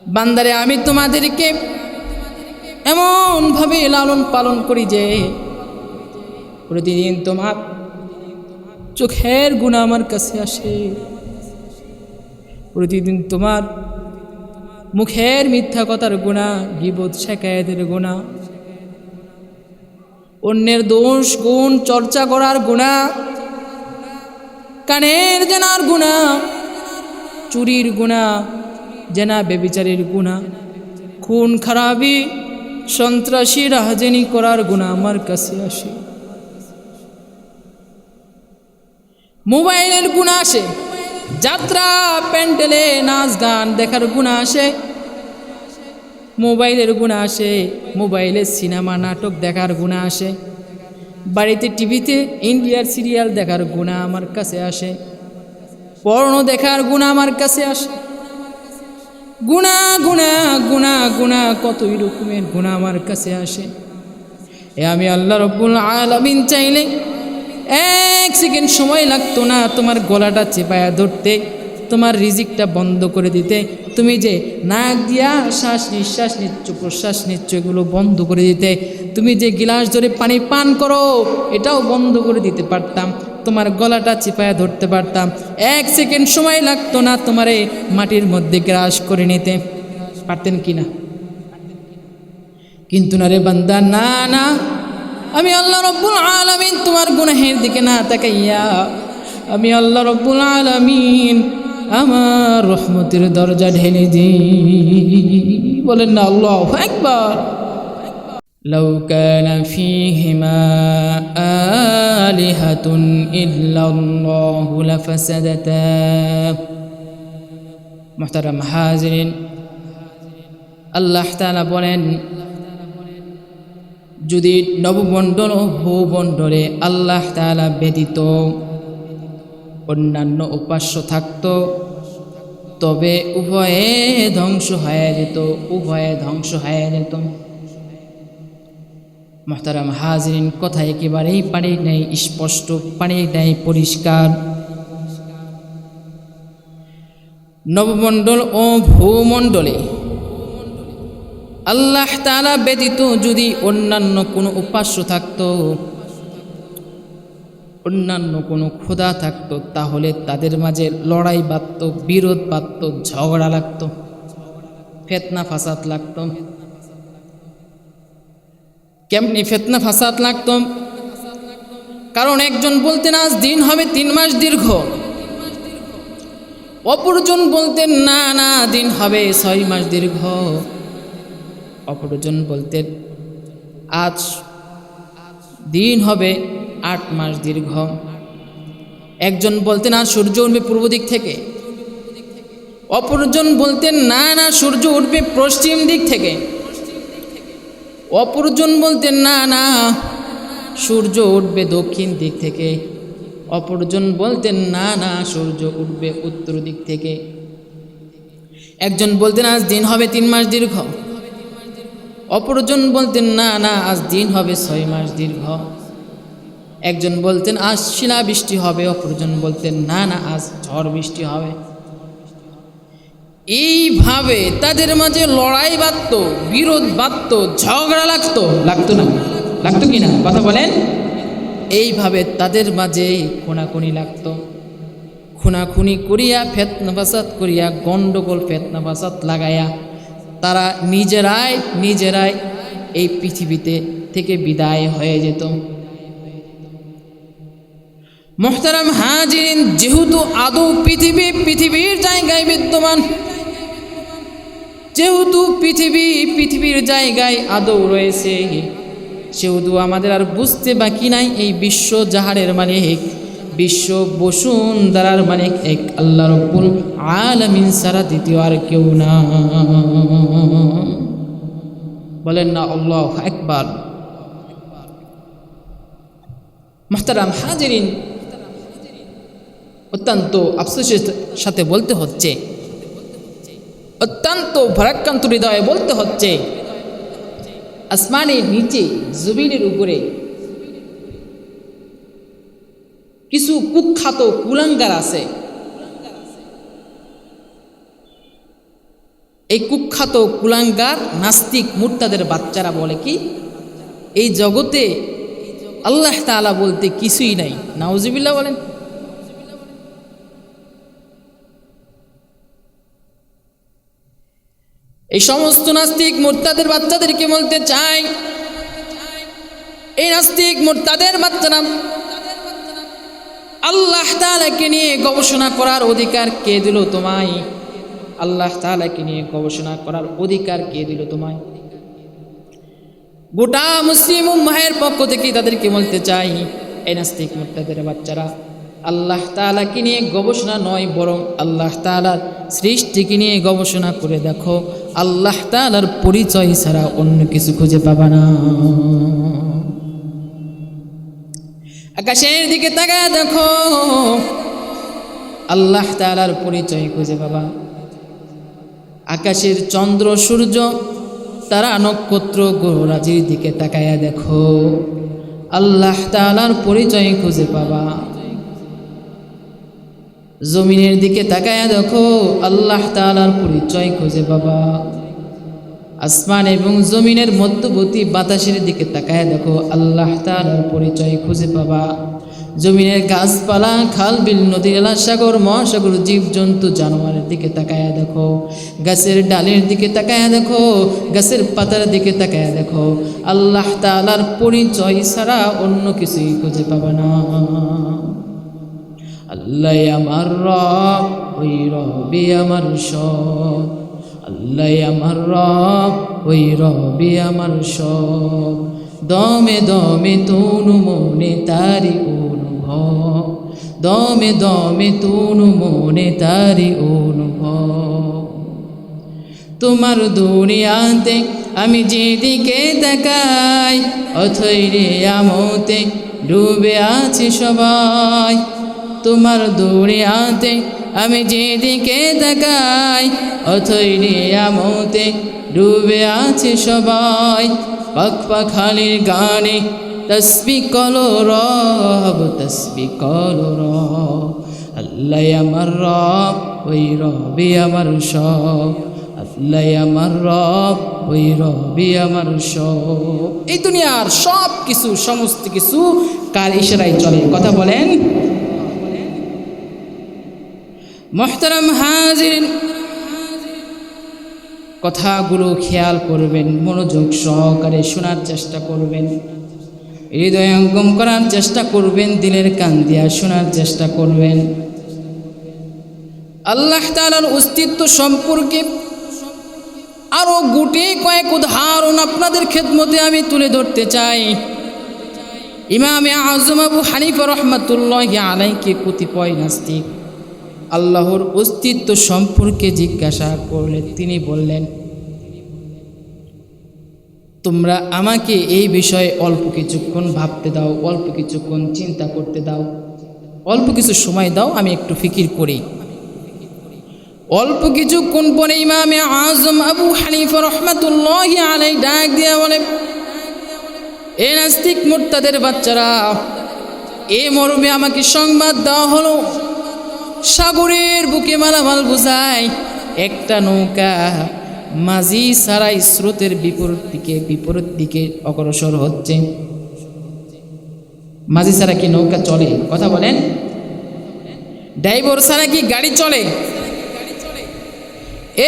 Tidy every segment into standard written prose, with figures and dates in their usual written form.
বান্দারে আমি তোমাদেরকে এমন ভাবে লালন পালন করি যে প্রতিদিন তোমার চোখের গুনাহ আমার কাছে আসে, প্রতিদিন তোমার মুখের মিথ্যা কথার গুনাহ, গীবত শিকায়েতের গুনাহ, অন্যের দোষ গুণ চর্চা করার গুনাহ, কানের জানার গুনাহ, চুরির গুনাহ, জেনা বেবিচারের গুনাহ, খুন খারাপি সন্ত্রাসী রাহাজানি করার গুনাহ আমার কাছে আসে। মোবাইলের গুনাহ আসে, যাত্রা প্যান্ডেলে নাচ গান দেখার গুনাহ আসে, মোবাইলের গুনাহ আসে, মোবাইলে সিনেমা নাটক দেখার গুনাহ আসে, বাড়িতে টিভিতে ইন্ডিয়ার সিরিয়াল দেখার গুনাহ আমার কাছে আসে, পর্নো দেখার গুনাহ আমার কাছে আসে। গুনাহ গুনাহ গুনাহ গুনাহ কতই রকমের গুনাহ আমার কাছে আসে। আমি আল্লাহ রব্বুল আলামিন চাইলে এক সেকেন্ড সময় লাগতো না তোমার গলাটা চেপায়া ধরতে, তোমার রিজিকটা বন্ধ করে দিতে, তুমি যে নাক দিয়া শ্বাস নিঃশ্বাস নিচ্ছ, প্রশ্বাস নিচ্ছ, এগুলো বন্ধ করে দিতে, তুমি যে গিলাস ধরে পানি পান করো এটাও বন্ধ করে দিতে পারতাম, তোমার গলাটা চিপায়া ধরতে পারতাম, এক সেকেন্ড সময় লাগতো না তোমারে মাটির মধ্যে গ্রাস করে নিতে পারতেন কিনা? কিন্তু না রে বান্দা, না না, আমি আল্লাহ রব্বুল আলামিন তোমার গুনাহের দিকে না তাকাইয়া আমি আল্লাহ রব্বুল আলামিন আমার রহমতের দরজা ঢেলে দিই। বলেন না আল্লাহু আকবার। লাউ কানা ফীহিমা আলিহাতুন ইল্লাল্লাহু লাফাসাদাতা। মুহতারাম হাজিরিন, আল্লাহ তাআলা বলেন, যদি নবমণ্ডল ও ভূমণ্ডলে আল্লাহ তাআলা ব্যতীত অন্যান্য উপাস্য থাকত তবে উভয়ে ধ্বংস হয়ে যেত, উভয়ে ধ্বংস হয়ে যেত। মুহতারাম হাজিরিন, কথা একেবারেই পানি নেই স্পষ্ট, পানি নেই পরিষ্কার। নবমণ্ডল ও ভূমণ্ডলে আল্লাহ তাআলা ব্যতীত যদি অন্যান্য কোনো উপাস্য থাকত, অন্যান্য কোনো খোদা থাকত, তাহলে তাদের মাঝে লড়াই বাঁধত, বিরোধ বাঁধত, ঝগড়া লাগত, ফিতনা ফাসাদ লাগত। কেমনি ফিতনা ফাসাদ লাগত? কারণ একজন বলতেন আজ দিন হবে 3 মাস দীর্ঘ, অপরজন বলতেন না না দিন হবে 6 মাস দীর্ঘ, অপরজন বলতেন আজ দিন হবে 8 মাস দীর্ঘ। একজন বলতেন আজ সূর্য উঠবে পূর্ব দিক থেকে, অপরজন বলতেন না না সূর্য উঠবে পশ্চিম দিক থেকে, অপরজন বলতেন না না সূর্য উঠবে দক্ষিণ দিক থেকে, অপরজন বলতেন না না সূর্য উঠবে উত্তর দিক থেকে। একজন বলতেন আজ দিন হবে 3 মাস দীর্ঘ, অপরজন বলতেন না না আজ দিন হবে 6 মাস দীর্ঘ। একজন বলতেন আজ শিলা বৃষ্টি হবে, অপরজন বলতেন না না আজ ঝড় বৃষ্টি হবে। এইভাবে তাদের মাঝে লড়াই বাঁধত, বিরোধ বাঁধত, ঝগড়া লাগতো না? লাগতো কি না? কথা বলেন। এইভাবে তাদের মাঝে খুনাখুনি লাগতো, খুনাখুনি করিয়া ফিতনা ফাসাদ করিয়া গন্ডগোল ফিতনা ফাসাদ লাগাইয়া তারা নিজেরাই এই পৃথিবীতে থেকে বিদায় হয়ে যেত। মুহতারাম হাজিরিন, যেহেতু আদৌ পৃথিবীর জায়গায় বিদ্যমান, যেহেতু পৃথিবীর জায়গায় আদৌ রয়েছে, সেহেতু আমাদের আর বুঝতে বাকি নাই এই বিশ্ব জাহারের মালিক, বিশ্ব বসুন্ধরার মালিক এক আল্লাহ রব্বুল আলামিন ছাড়া দ্বিতীয় আর কেউ না। বলেন না আল্লাহু আকবার। মুহতারাম হাজিরিন, অত্যন্ত আফসোসের সাথে বলতে হচ্ছে, অত্যন্ত ভারাক্রান্ত হৃদয়ে বলতে হচ্ছে, আসমানের নিচে জমিনের উপরে কিছু কুখ্যাত কুলাঙ্গার আছে। এই কুখ্যাত কুলাঙ্গার নাস্তিক মুরতাদের বাচ্চারা বলে কি এই জগতে আল্লাহ তাআলা বলতে কিছুই নাই। নাউজুবিল্লাহ বলেন। এই সমস্ত নাস্তিক মুরতাদের বাচ্চাদেরকে বলতে চাই, এই নাস্তিক মুরতাদের বাচ্চারা আল্লাহ তাআলাকে নিয়ে গবেষণা করার অধিকার কে দিল তোমায়? আল্লাহ তাআলাকে নিয়ে গবেষণা করার অধিকার কে দিল তোমায়? গোটা মুসলিম উম্মাহের পক্ষ থেকে তাদেরকে বলতে চাই, এই নাস্তিক মুরতাদের বাচ্চারা আল্লাহ তাআলাকে নিয়ে গবেষণা নয়, বরং আল্লাহ তাআলার সৃষ্টিকে নিয়ে গবেষণা করে দেখো। আল্লাহ তাআলার পরিচয় ছাড়া অন্য কিছু খুঁজে পাবা না। আকাশের দিকে তাকায় দেখো, আল্লাহ তাআলার পরিচয় খুঁজে পাবা। আকাশের চন্দ্র সূর্য তারা নক্ষত্র গ্রহরাজির দিকে তাকায়া দেখো, আল্লাহ তাআলার পরিচয় খুঁজে পাবা। জমিনের দিকে তাকায়া দেখো, আল্লাহ তাআলার পরিচয় খুঁজে পাবা। আসমান এবং জমিনের মধ্যবর্তী বাতাসের দিকে তাকায়া দেখো, আল্লাহ তাআলার পরিচয় খুঁজে পাবা। জমিনের গাছপালা, খাল বিল, নদী, নালা, সাগর, মহাসাগর, জীবজন্তু, জানোয়ারের দিকে তাকায়া দেখো। গাছের ডালের দিকে তাকায়া দেখো, গাছের পাতার দিকে তাকায়া দেখো, আল্লাহ তাআলার পরিচয় ছাড়া অন্য কিছুই খুঁজে পাবা না। আল্লাহ আমার রব, ওই রবি আমার সব। আল্লাহ আমার রব, ওই রবি আমার সব। দমে দমে তনু মনে তারি অনুভব, দমে দমে তনু মনে তারি অনুভব। তোমার দুনিয়াতে আমি যেদিকে তাকাই, অথই রে আমতে ডুবে আছে সবাই। তোমার দুনিয়াতে আমি যেদিকে তাকাই, অথই রে আমতে ডুবে আছে সবাই। পাখ পাখালির গানে তসবিহ কলো রব, তসবিহ কলো রব। আল্লাহ আমার রব, ওই রবি আমার সব। আল্লাহ আমার রব, ওই রবি আমার সব। এই দুনিয়ার সব কিছু, সমস্ত কিছু কার ইশারায় চলে? কথা বলেন। মুহতারাম হাজিরিন, কথাগুলো খেয়াল করবেন, মনোযোগ সহকারে শোনার চেষ্টা করবেন, হৃদয়ঙ্গম করার চেষ্টা করবেন, দিলের কান দিয়া শোনার চেষ্টা করবেন। আল্লাহ তাআলার অস্তিত্ব সম্পর্কে আরো গুটি কয়েক উদাহরণ আপনাদের খেদমতে আমি তুলে ধরতে চাই। ইমামে আযম আবু হানিফা রাহমাতুল্লাহি আলাইহি কতিপয় নাস্তিক আল্লাহর অস্তিত্ব সম্পর্কে জিজ্ঞাসা করলে তিনি বললেন, তোমরা আমাকে এই বিষয়ে অল্প কিছুক্ষণ ভাবতে দাও, অল্প কিছুক্ষণ চিন্তা করতে দাও, অল্প কিছু সময় দাও, আমি একটু ফিকির করি। অল্প কিছুক্ষণ পরে ইমামে আযম আবু হানিফা রাহমাতুল্লাহি আলাইহি ডাক দিয়া বলে, এ নাস্তিক মুরতাদের বাচ্চারা, এ মর্মে আমাকে সংবাদ দেওয়া হলো, সাগরের বুকে মালামাল বোঝায় একটা নৌকা মাঝি ছাড়াই স্রোতের বিপরীত দিকে অগ্রসর হচ্ছে। মাঝি ছাড়া কি নৌকা চলে? কথা বলেন। ড্রাইভার ছাড়া কি গাড়ি চলে?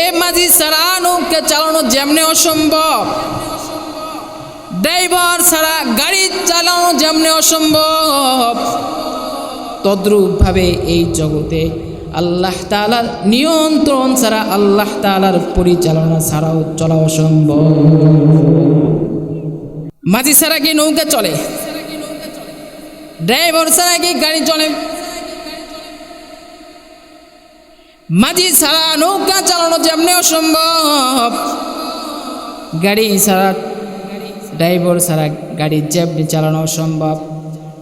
এ মাঝি ছাড়া নৌকা চালানো যেমনে অসম্ভব, ড্রাইভার ছাড়া গাড়ি চালানো যেমনে অসম্ভব, তদ্রূপভাবে এই জগতে আল্লাহ তাআলার নিয়ন্ত্রণ ছাড়া, আল্লাহ তাআলার পরিচালনা ছাড়াও চলা অসম্ভব। মাঝি ছাড়া কি নৌকা চলে? ড্রাইভার ছাড়া কি গাড়ি চলে? মাঝি ছাড়া নৌকা চালানো যেমনি অসম্ভব, গাড়ি ছাড়া, ড্রাইভার ছাড়া গাড়ি যেমনি চালানো অসম্ভব,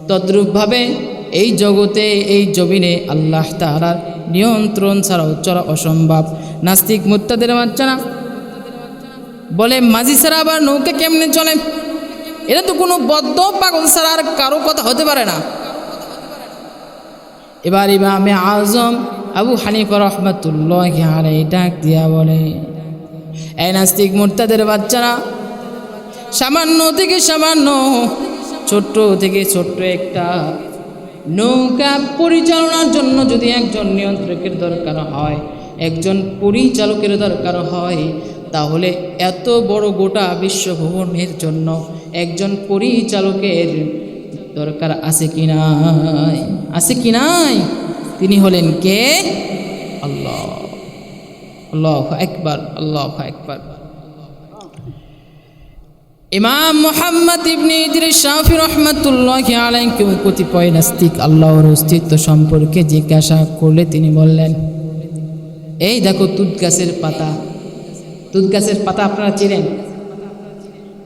তদ্রূপভাবে এই জগতে, এই জমিনে আল্লাহ তাআলার নিয়ন্ত্রণ ছাড়াও চলা অসম্ভব। নাস্তিক মুরতাদের বাচ্চারা বলে, মাঝি ছাড়া আবার নৌকা কেমনে চলে? এটা তো কোনো বদ্ধ পাগল ছাড়া আর কারো কথা হতে পারে না। এবার ইমামে আযম আবু হানিফা রাহমাতুল্লাহি আলাইহি ডাক দিয়া বলে, এই নাস্তিক মুরতাদের বাচ্চারা, সামান্য থেকে সামান্য, ছোট্ট থেকে ছোট্ট একটা নৌকা পরিচালনার জন্য যদি একজন নিয়ন্ত্রকের দরকার হয়, একজন পরিচালকের দরকার হয়, তাহলে এত বড় গোটা বিশ্বভ্রমণের জন্য একজন পরিচালকের দরকার আছে কি নাই? আছে কি নাই? তিনি হলেন কে? আল্লাহ। আল্লাহু আকবার, আল্লাহু আকবার। ইমাম মুহাম্মদ ইবনে ইদ্রিস শাফি রাহমাতুল্লাহি আলাইহি কতিপয় নাস্তিক আল্লাহর অস্তিত্ব সম্পর্কে জিজ্ঞাসা করলে তিনি বললেন, এই দেখো তুত গাছের পাতা, তুত গাছের পাতা আপনারা চেনেন?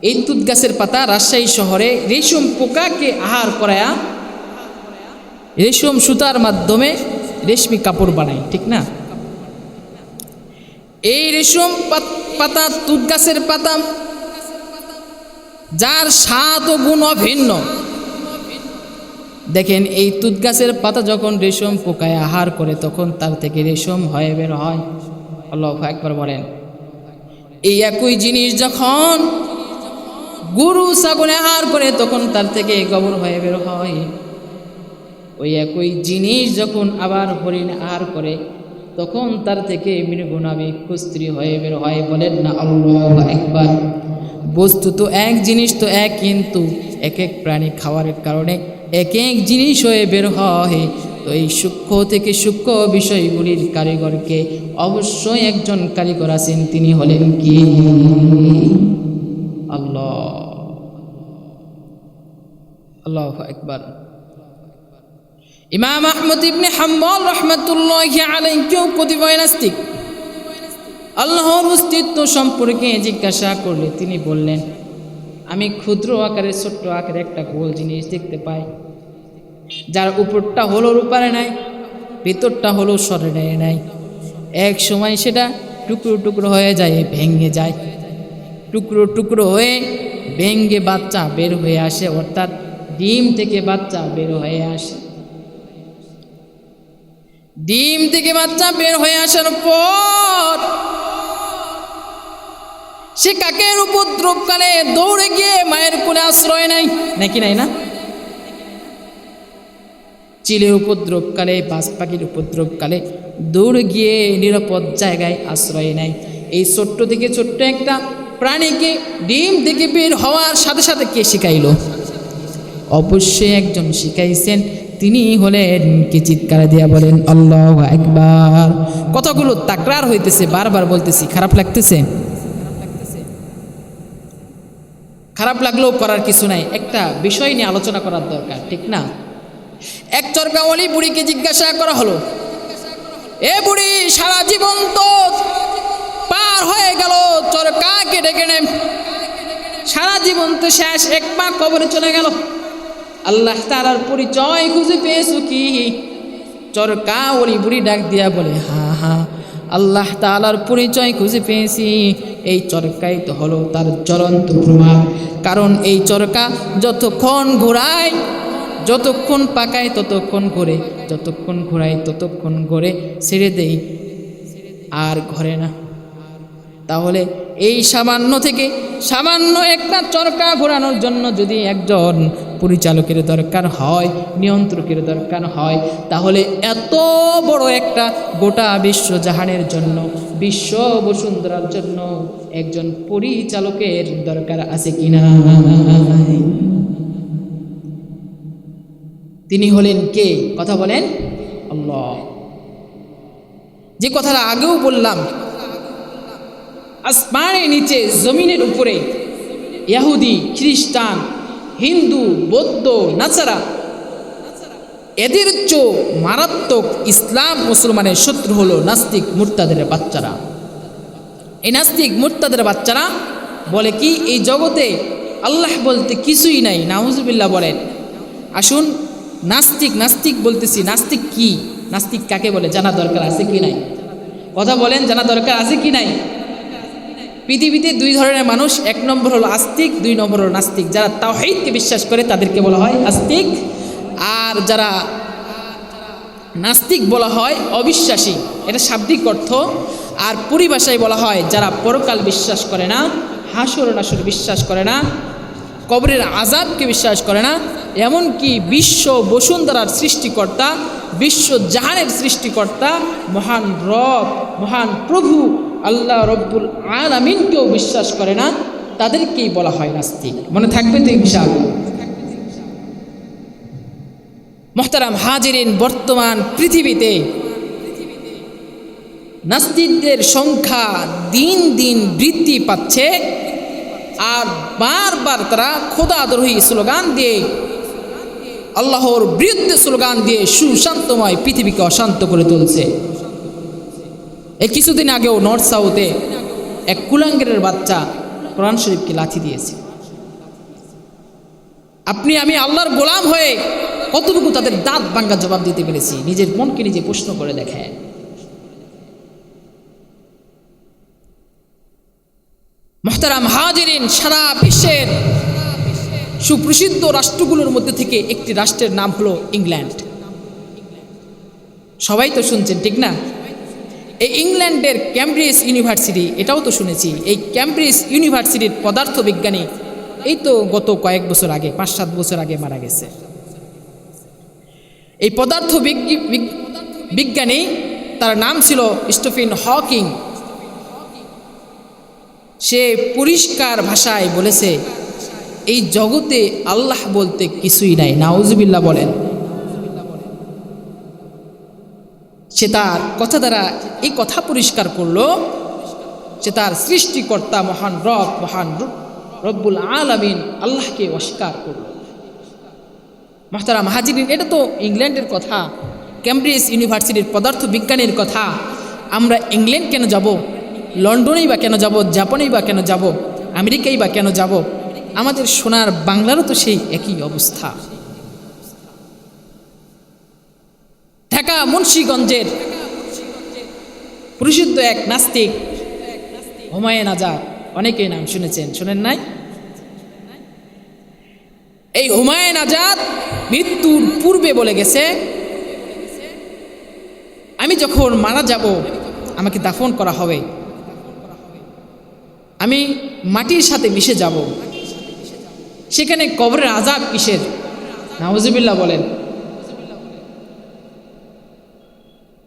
এই তুত গাছের পাতা রাজশাহী শহরে রেশম পোকাকে আহার করায়া রেশম সুতার মাধ্যমে রেশমি কাপড় বানায়, ঠিক না? এই রেশম পাতা, তুত গাছের পাতা, যার স্বাদ ও গুণ অভিন্ন। দেখেন, এই তুত গাছের পাতা যখন রেশম পোকায় আহার করে তখন তার থেকে রেশম হয়ে বের হয়। আল্লাহু আকবার বলেন। এই একই জিনিস যখন গরু ছাগলে আহার করে তখন তার থেকে গোবর হয়ে বের হয়। ওই একই জিনিস যখন আবার হরিণ আহার করে তখন তার থেকে মৃগনাভি কুস্ত্রী হয়ে বের হয়। বলেন না আল্লাহু আকবার। বস্তু তো এক, জিনিস তো এক, কিন্তু এক এক প্রাণী খাওয়ার কারণে এক এক জিনিস হয়ে বের হয়। তো এই সূক্ষ্ম থেকে সূক্ষ্ম বিষয়গুলির কারিগরকে অবশ্যই একজন কারিগর আছেন, তিনি হলেন কি? আল্লাহ। আল্লাহু আকবার। ইমাম আহমদ ইবনে হাম্বল রাহমাতুল্লাহি আলাইহি কতিপয় নাস্তিক আল্লাহর অস্তিত্ব সম্পর্কে জিজ্ঞাসা করলে তিনি বললেন, আমি ক্ষুদ্র আকারে ছোট্ট আকারে একটা গোল জিনিস দেখতে পাই, যার উপরটা হলো রূপারে নাই, ভিতরটা হলো স্বর্ণে নাই। এক সময় সেটা টুকরো টুকরো হয়ে যায়, ভেঙে যায়, টুকরো টুকরো হয়ে ভেঙে বাচ্চা বের হয়ে আসে, অর্থাৎ ডিম থেকে বাচ্চা বের হয়ে আসে। ডিম থেকে বাচ্চা বের হয়ে আসার পর সে কাকের উপদ্রবকালে দৌড়ে গিয়ে মায়ের কোলে আশ্রয় নেয়, নাকি নাই? না, চিলের উপদ্রবকালে, বাজ পাখির উপদ্রবকালে দৌড়ে গিয়ে নিরাপদ জায়গায় আশ্রয় নেয়। এই ছোট্ট থেকে ছোট্ট একটা প্রাণীকে ডিম থেকে বের হওয়ার সাথে সাথে কে শিখাইল? অবশ্যই একজন শিখাইছেন, তিনি হলেন কি? চিৎকার দিয়া বলেন আল্লাহু আকবার। কথাগুলো তাকরার হইতেছে, বারবার বলতেছি, খারাপ লাগতেছে? খারাপ লাগলেও করার কিছু নাই, একটা বিষয় নিয়ে আলোচনা করার দরকার, ঠিক না? এক চরকাওয়ালি বুড়িকে জিজ্ঞাসা করা হলো, এ বুড়ি, সারা জীবন তো পার হয়ে গেল, চরকাকে ডেকে নেন, সারা জীবন তো শেষ, এক পা কবরে চলে গেল, আল্লাহ তাআলার পরিচয় খুঁজে পেয়েছো কি? চরকাওয়ালি বুড়ি ডাক দিয়া বলে, হ্যাঁ হ্যাঁ, আল্লাহ তাআলার পরিচয় খুঁজে পেয়েছি। এই চরকাই তো হলো তার জ্বলন্ত প্রমাণ। কারণ এই চরকা যতক্ষণ ঘোরায়, যতক্ষণ পাকায় ততক্ষণ ঘোরে, যতক্ষণ ঘোরায় ততক্ষণ ঘোরে, ছেড়ে দেই আর ঘরে না। তাহলে এই সামান্য থেকে সামান্য একটা চরকা ঘোরানোর জন্য যদি একজন পরিচালকের দরকার হয়, নিয়ন্ত্রকের দরকার হয়, তাহলে এত বড় একটা গোটা বিশ্বজাহানের জন্য, বিশ্ব বসুন্ধরার জন্য একজন পরিচালকের দরকার আছে কিনা? তিনি হলেন কে? কথা বলেন। আল্লাহ। যে কথাটা আগেও বললাম, আসমানের নিচে, জমিনের উপরে ইহুদি, খ্রিস্টান, হিন্দু, বৌদ্ধ, নাসারা, এদের চেয়ে মারাত্মক ইসলাম মুসলমানের শত্রু হলো নাস্তিক মুরতাদের বাচ্চারা। এই নাস্তিক মুরতাদের বাচ্চারা বলে কি, এই জগতে আল্লাহ বলতে কিছুই নাই। নাউজুবিল্লাহ বলেন। আসুন, নাস্তিক নাস্তিক বলতেছি, নাস্তিক কি, নাস্তিক কাকে বলে জানা দরকার আছে কি নাই? কথা বলেন, জানা দরকার আছে কি নাই? পৃথিবীতে দুই ধরনের মানুষ, এক নম্বর হলো আস্তিক, দুই নম্বর হলো নাস্তিক। যারা তাওহীদকে বিশ্বাস করে তাদেরকে বলা হয় আস্তিক, আর যারা নাস্তিক বলা হয় অবিশ্বাসী, এটা শাব্দিক অর্থ। আর পরিভাষায় বলা হয় যারা পরকাল বিশ্বাস করে না, হাসর নাসর বিশ্বাস করে না, কবরের আযাবকে বিশ্বাস করে না, এমনকি বিশ্ব বসুন্ধরার সৃষ্টিকর্তা, বিশ্ব জাহানের সৃষ্টিকর্তা মহান রব, মহান প্রভু আল্লাহ রব্বুল আলামিনকেও বিশ্বাস করে না, তাদেরকেই বলা হয় নাস্তিক। মনে থাকবে তো ইনশাআল্লাহ। মুহতারাম হাজিরিন, বর্তমান পৃথিবীতে নাস্তিকদের সংখ্যা দিন দিন বৃদ্ধি পাচ্ছে, আর বারবার তারা খোদাদ্রোহী স্লোগান দিয়ে, আল্লাহর বিরুদ্ধে স্লোগান দিয়ে সুশান্তময় পৃথিবীকে অশান্ত করে তুলছে। এই কিছুদিন আগেও নর্থ সাউথে এক কুলাঙ্গেরের বাচ্চা কোরআন শরীফকে লাথি দিয়েছে। আপনি আমি আল্লাহর গোলাম হয়ে কতটুকু তাদের দাঁত ভাঙা জবাব দিতে পেরেছি? নিজের মনকে নিজে প্রশ্ন করে দেখে। মুহতারাম হাজিরিন, সারা বিশ্বের সুপ্রসিদ্ধ রাষ্ট্রগুলোর মধ্যে থেকে একটি রাষ্ট্রের নাম হলো ইংল্যান্ড। সবাই তো শুনছেন, ঠিক না? এই ইংল্যান্ডের ক্যামব্রিজ ইউনিভার্সিটি, এটাও তো শুনেছি। এই ক্যামব্রিজ ইউনিভার্সিটির পদার্থবিজ্ঞানী এই তো গত কয়েক বছর আগে, 5-7 বছর আগে মারা গেছে। এই পদার্থ বিজ্ঞানী, তার নাম ছিল স্টিফেন হকিং। সে পরিষ্কার ভাষায় বলেছে এই জগতে আল্লাহ বলতে কিছুই নাই। নাউজুবিল্লাহ বলেন। সে তার কথা দ্বারা এই কথা পরিষ্কার করলো, সে তার সৃষ্টিকর্তা মহান রব, মহান রব্বুল আলামিন আল্লাহকে অস্বীকার করল। মুহতারাম হাজিরিন, এটা তো ইংল্যান্ডের কথা, ক্যামব্রিজ ইউনিভার্সিটির পদার্থ বিজ্ঞানের কথা। আমরা ইংল্যান্ড কেন যাব? লন্ডনেই বা কেন যাব? জাপানেই বা কেন যাব? আমেরিকাই বা কেন যাব? আমাদের সোনার বাংলারও তো সেই একই অবস্থা। ঢাকা মুন্সিগঞ্জের প্রসিদ্ধ এক নাস্তিক হুমায়ুন আজাদ, অনেকেই নাম শুনেছেন, শোনেন নাই? এই হুমায়ুন আজাদ মৃত্যুর পূর্বে বলে গেছে, আমি যখন মারা যাব, আমাকে দাফন করা হবে, আমি মাটির সাথে মিশে যাব, সেখানে কবরের আযাব কিসের? নাউজুবিল্লাহ বলেন।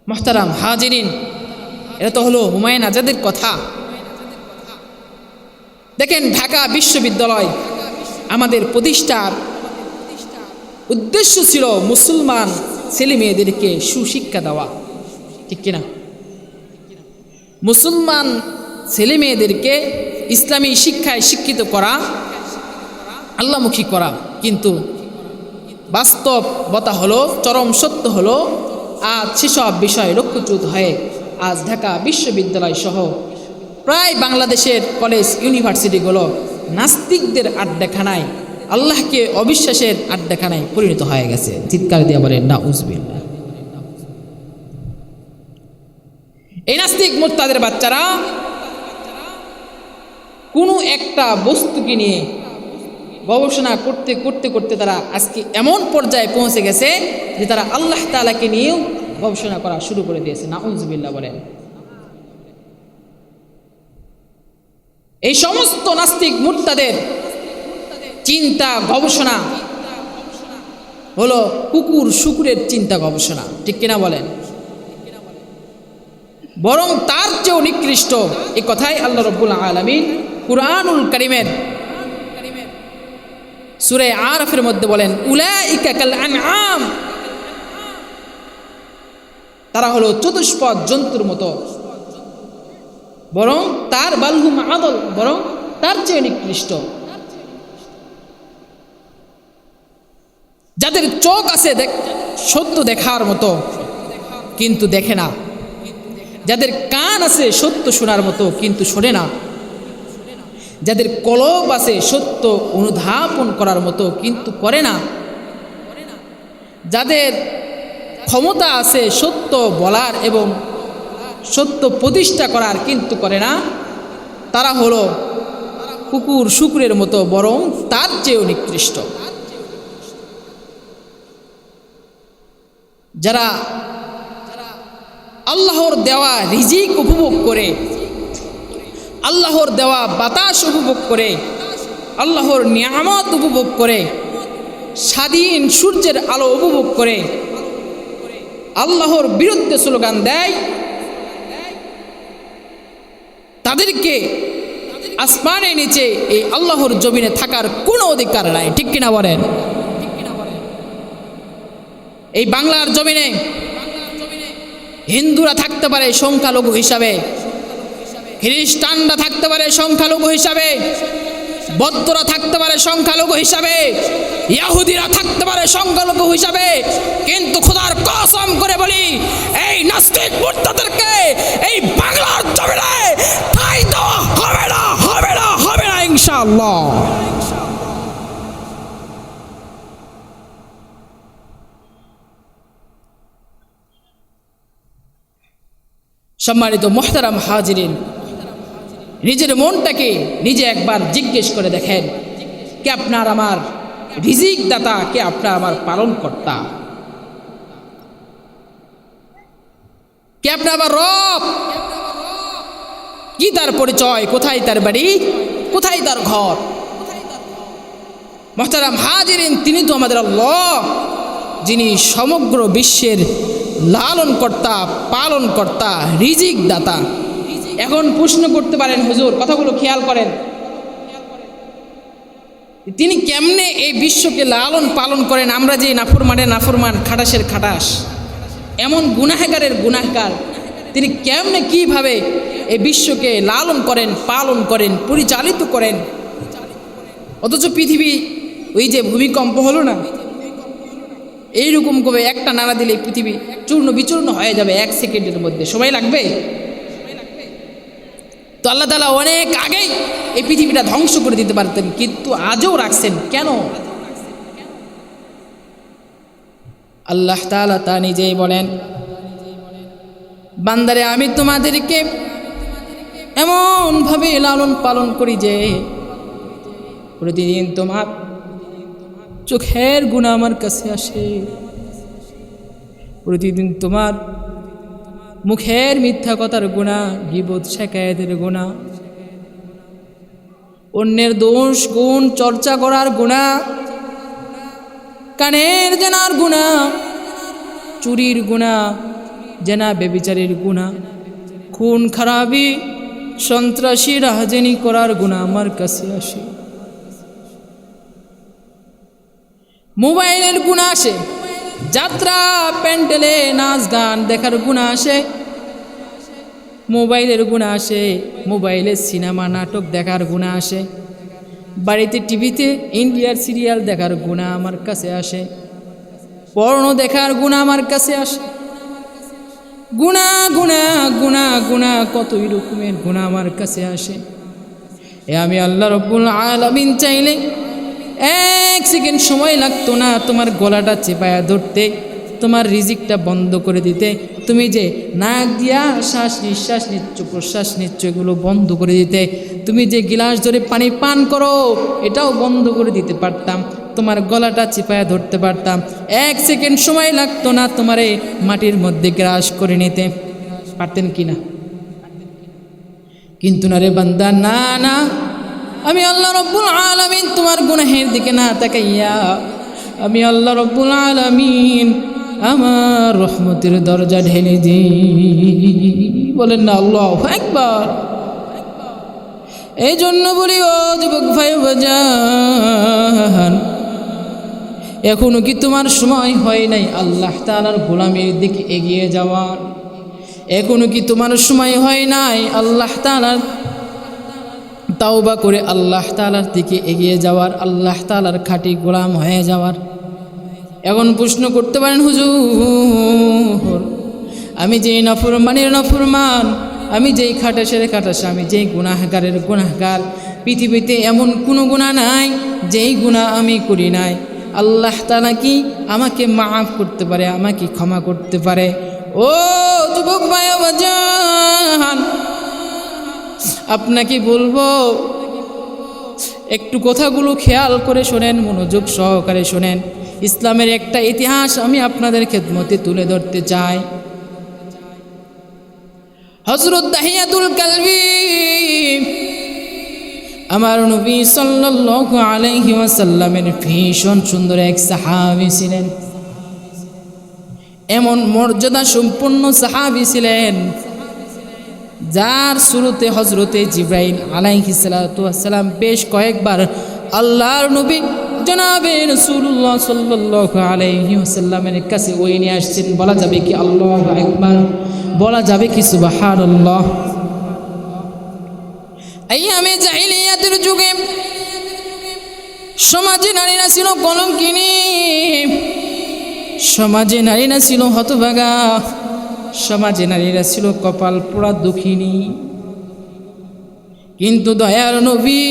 মুহতারাম হাজিরিন, এটা তো হলো হুমায়ুন আজাদের কথা। দেখেন, ঢাকা বিশ্ববিদ্যালয় আমাদের প্রতিষ্ঠার উদ্দেশ্য ছিল মুসলমান ছেলে মেয়েদেরকে সুশিক্ষা দেওয়া, ঠিক কিনা? মুসলমান ছেলে মেয়েদেরকে ইসলামী শিক্ষায় শিক্ষিত করা, আল্লাহমুখী করা। কিন্তু বাস্তবতা হলো, চরম সত্য হলো, আজ সেসব বিষয় লক্ষ্যচ্যুত হয়ে আজ ঢাকা বিশ্ববিদ্যালয় সহ প্রায় বাংলাদেশের কলেজ ইউনিভার্সিটিগুলো নাস্তিকদের আড্ডাখানায়, আল্লাহকে অবিশ্বাসের আড্ডাখানায় পরিণত হয়ে গেছে। চিৎকার দিয়ে বলেন নাউজুবিল্লাহ। এই নাস্তিক মুরতাদের বাচ্চারা কোনো একটা বস্তুকে নিয়ে গবেষণা করতে করতে করতে তারা আজকে এমন পর্যায়ে পৌঁছে গেছে যে তারা আল্লাহ তাআলাকে নিয়েও গবেষণা করা শুরু করে দিয়েছে। নাউজুবিল্লাহ বলেন। এই সমস্ত নাস্তিক মুরতাদের চিন্তা গবেষণা হলো কুকুর শুকুরের চিন্তা গবেষণা, ঠিক কিনা বলেন? বরং তার চেয়েও নিকৃষ্ট এই কথাই আল্লাহ রাব্বুল আলামিন কুরআনুল কারীমের সূরা আরাফের মধ্যে বলেন, উলাইকা কাল আনআম, তারা হলো চতুষ্পদ জন্তুর মতো, বরং তার বালহুম আদল, বরং তার চেয়ে নিকৃষ্ট। যাদের চোখ আছে সত্য দেখার মতো কিন্তু দেখে না, যাদের কান আছে সত্য শোনার মতো কিন্তু শোনে না, যাদের কলব আছে সত্য অনুধাবন করার মতো কিন্তু করে না, যাদের ক্ষমতা আছে সত্য বলার এবং সত্য প্রতিষ্ঠা করার কিন্তু করে না, তারা হলো কুকুর শুকুরের মতো, বরং তার চেয়েও নিকৃষ্ট। যারা আল্লাহর দেওয়া রিজিক উপভোগ করে, আল্লাহর দেওয়া বাতাস উপভোগ করে, আল্লাহর নিয়ামত উপভোগ করে, স্বাধীন সূর্যের আলো উপভোগ করে আল্লাহর বিরুদ্ধে স্লোগান দেয়, তাদেরকে আসমানের নিচে এই আল্লাহর জমিনে থাকার কোনো অধিকার নাই। ঠিক কিনা বলেন? এই বাংলার জমিনে হিন্দুরা থাকতে পারে সংখ্যালঘু হিসাবে, খ্রিস্টানরা থাকতে পারে সংখ্যালঘু হিসাবে, বৌদ্ধরা থাকতে পারে সংখ্যালঘু হিসাবে, ইহুদিরা থাকতে পারে সংখ্যালঘু হিসাবে, কিন্তু খোদার কসম করে বলি এই নাস্তিক মুরতাদদেরকে এই বাংলার জমিনে ঠাঁই দেওয়া হবে না, হবে না, হবে না ইনশাআল্লাহ। সম্মানিত মুহতারাম হাজিরিন, নিজের মনটাকে নিজে একবার জিজ্ঞেস করে দেখেন, কে আপনার আমার রিজিক দাতা, কে আপনার আমার পালন কর্তা, কে আপনার আমার রব? কি তার পরিচয়? কোথায় তার বাড়ি? কোথায় তার ঘর? মুহতারাম হাজিরিন, তিনি তো আমাদের আল্লাহ, যিনি সমগ্র বিশ্বের লালন কর্তা, পালন কর্তা, রিজিক দাতা। এখন প্রশ্ন করতে পারেন, হুজুর কথাগুলো খেয়াল করেন, তিনি কেমনে এই বিশ্বকে লালন পালন করেন? আমরা যে নাফরমানের নাফরমান, খাটাসের খাটাস, এমন গুনাহগারের গুনাহগার, তিনি কেমনে কিভাবে এই বিশ্বকে লালন করেন, পালন করেন, পরিচালিত করেন? অথচ পৃথিবী ওই যে ভূমিকম্প হলো না, এইরকম করে একটা নাড়া দিলে পৃথিবী চূর্ণ বিচূর্ণ হয়ে যাবে 1 সেকেন্ডের মধ্যে। সময় লাগবে? তো আল্লাহ তাআলা অনেক আগেই এই পৃথিবীটা ধ্বংস করে দিতে পারতেন, কিন্তু আজও রাখছেন কেন? আল্লাহ তাআলা তা নিজেই বলেন, বান্দারে আমি তোমাদেরকে এমনভাবে লালন পালন করি যে প্রতিদিন তোমার চোখের গুনাহ আমার কাছে আসে, প্রতিদিন তোমার মুখের মিথ্যা কথার গুনাহ, গীবত শিকায়েতের গুনাহ, অন্যের দোষ গুণ চর্চা করার গুনাহ, কানের জেনার গুনাহ, চুরির গুনাহ, জেনা বেবিচারের গুনাহ, খুন খারাপি, সন্ত্রাসী রাহাজানি করার গুনাহ আমার কাছে আসে। মোবাইলের গুনাহ আসে, যাত্রা প্যান্ডেলে নাচ গান দেখার গুনাহ আসে, মোবাইলের গুনাহ আসে, মোবাইলে সিনেমা নাটক দেখার গুনাহ আসে, বাড়িতে টিভিতে ইন্ডিয়ার সিরিয়াল দেখার গুনাহ আমার কাছে আসে, পর্ন দেখার গুনাহ আমার কাছে আসে, গুনাহ গুনাহ গুনাহ গুনাহ কতই রকমের গুনাহ আমার কাছে আসে। আমি আল্লাহ রব্বুল আলামিন চাইলে 1 সেকেন্ড সময় লাগতো না তোমার গলাটা চেপায়া ধরতে, তোমার রিজিকটা বন্ধ করে দিতে। তুমি যে নাক দিয়া শ্বাস নিঃশ্বাস নিচ্ছ, প্রশ্বাস নিচ্ছ, এগুলো বন্ধ করে দিতে। তুমি যে গিলাস ধরে পানি পান করো, এটাও বন্ধ করে দিতে পারতাম, তোমার গলাটা চেপায়া ধরতে পারতাম। 1 সেকেন্ড সময় লাগতো না তোমারে মাটির মধ্যে গ্রাস করে নিতে পারতেন কিনা? কিন্তু না রে বান্দা, না না, আমি আল্লাহ রব্বুল আলামিন তোমার গুনাহের দিকে না তাকাইয়া আমি আল্লাহ রব্বুল আলামিন আমার রহমতের দরজা ঢেলে দিই। বলেন না আল্লাহু আকবার। এই জন্য বলি, ও যুবক ভাই বাজান, এখনো কি তোমার সময় হয় নাই আল্লাহ তাআলার গোলামির দিকে এগিয়ে যাওয়ার? এখনো কি তোমার সময় হয় নাই আল্লাহ তাআলার তাওবা করে আল্লাহ তাআলার দিকে এগিয়ে যাওয়ার, আল্লাহ তাআলার খাঁটি গোলাম হয়ে যাওয়ার? এখন প্রশ্ন করতে পারেন, হুজুর আমি যেই নাফরমানের নাফরমান, আমি যেই খাটাসের খাটাস, আমি যেই গুনাহগারের গুনাহগার, পৃথিবীতে এমন কোনো গুনাহ নাই যেই গুনাহ আমি করি নাই। আল্লাহ তাআলা কি আমাকে মাফ করতে পারে, আমাকে ক্ষমা করতে পারে? ও যুবক ভাই বাজান, আপনাকে বলবো একটু কথাগুলো খেয়াল করে শোনেন, মনোযোগ সহকারে শোনেন। ইসলামের একটা ইতিহাস আমি আপনাদের খেদমতে তুলে ধরতে চাই। হযরত দাহিয়াতুল কালবি আমার নবী সাল্লাল্লাহু আলাইহি ওয়াসাল্লামের ভীষণ সুন্দর এক সাহাবী ছিলেন। এমন মর্যাদা সম্পন্ন সাহাবী ছিলেন যার শুরুতে হযরতে জিবরাইল আলাইহিস সালাতু ওয়াস সালাম বেশ কয়েকবার আল্লাহর নবী জনাবে রাসূলুল্লাহ সাল্লাল্লাহু আলাইহি ওয়াসাল্লামের কাছে ওই নিয়ে আসছেন। বলা যাবে কি আল্লাহু আকবার, বলা যাবে কি সুবহানাল্লাহ। আইয়ামে জাহিলিয়াতের যুগে সমাজে নারীরা ছিল কলঙ্কিনী, সমাজে নারীরা ছিল হতভাগা, সমাজে নারীরা ছিল কপাল পোড়া দুঃখিনী। কিন্তু দয়ার নবী,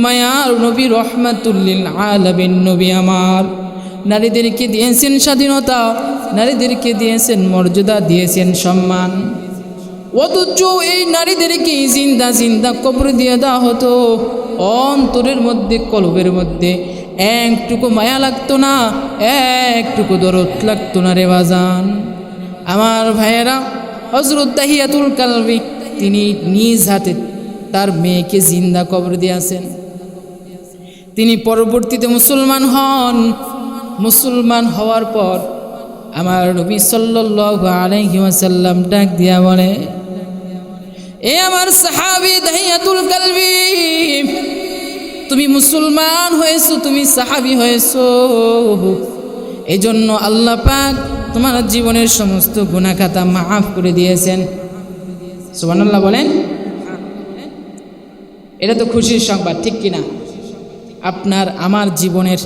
মায়ার নবী, রহমাতুল লিল আলামিন নবী আমার নারীদেরকে দিয়েছেন স্বাধীনতা, নারীদেরকে দিয়েছেন মর্যাদা, দিয়েছেন সম্মান। অথচ এই নারীদেরকে জিন্দা জিন্দা কবর দিয়ে দেওয়া হতো। অন্তরের মধ্যে, কলবের মধ্যে একটুকু মায়া লাগতো না, একটুকু দরদ লাগতো না রে বাজান। আমার ভাইয়েরা, হযরত দাহিয়াতুল কালবি তিনি নিজ হাতে তার মেয়েকে জিন্দা কবর দিয়েছেন। তিনি পরবর্তীতে মুসলমান হন। মুসলমান হওয়ার পর আমার নবী সাল্লাল্লাহু আলাইহি ওয়াসাল্লাম ডাক দিয়া বলে, এ আমার সাহাবী দাহিয়াতুল কালবি, তুমি মুসলমান হয়েছো, তুমি সাহাবী হয়েছো, এজন্য আল্লাহ পাক তোমার জীবনের সমস্ত গুনাহ খাতা মাফ করে দিয়েছেন। সুবহানাল্লাহ বলেন। এটা তো খুশির সংবাদ, ঠিক কিনা? আপনার আমার জীবনের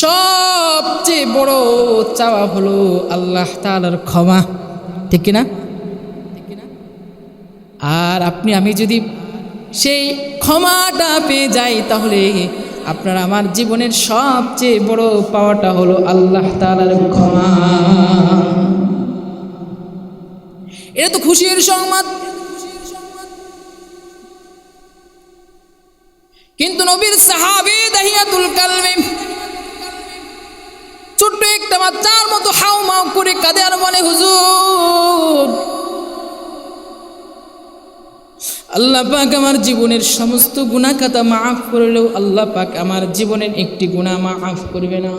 সবচেয়ে বড় চাওয়া হলো আল্লাহ তাআলার ক্ষমা, ঠিক কিনা? আর আপনি আমি যদি সেই ক্ষমাটা পেয়ে যাই, তাহলে আপনার আমার জীবনের সবচেয়ে বড় পাওয়াটা হলো আল্লাহ তাআলার ক্ষমা। এটা তো খুশির সংবাদ। কিন্তু নবীর সাহাবী দাহিয়াতুল কালবি ছোট্ট একটা বাচ্চার মতো হাউমাউ করে কাঁদে আর বলে, হুজুর, আল্লাহ পাক আমার জীবনের সমস্ত গুনাহ খাতা মাফ করলেও আল্লাহ পাক আমার জীবনের একটি গুনাহ মাফ করবে না।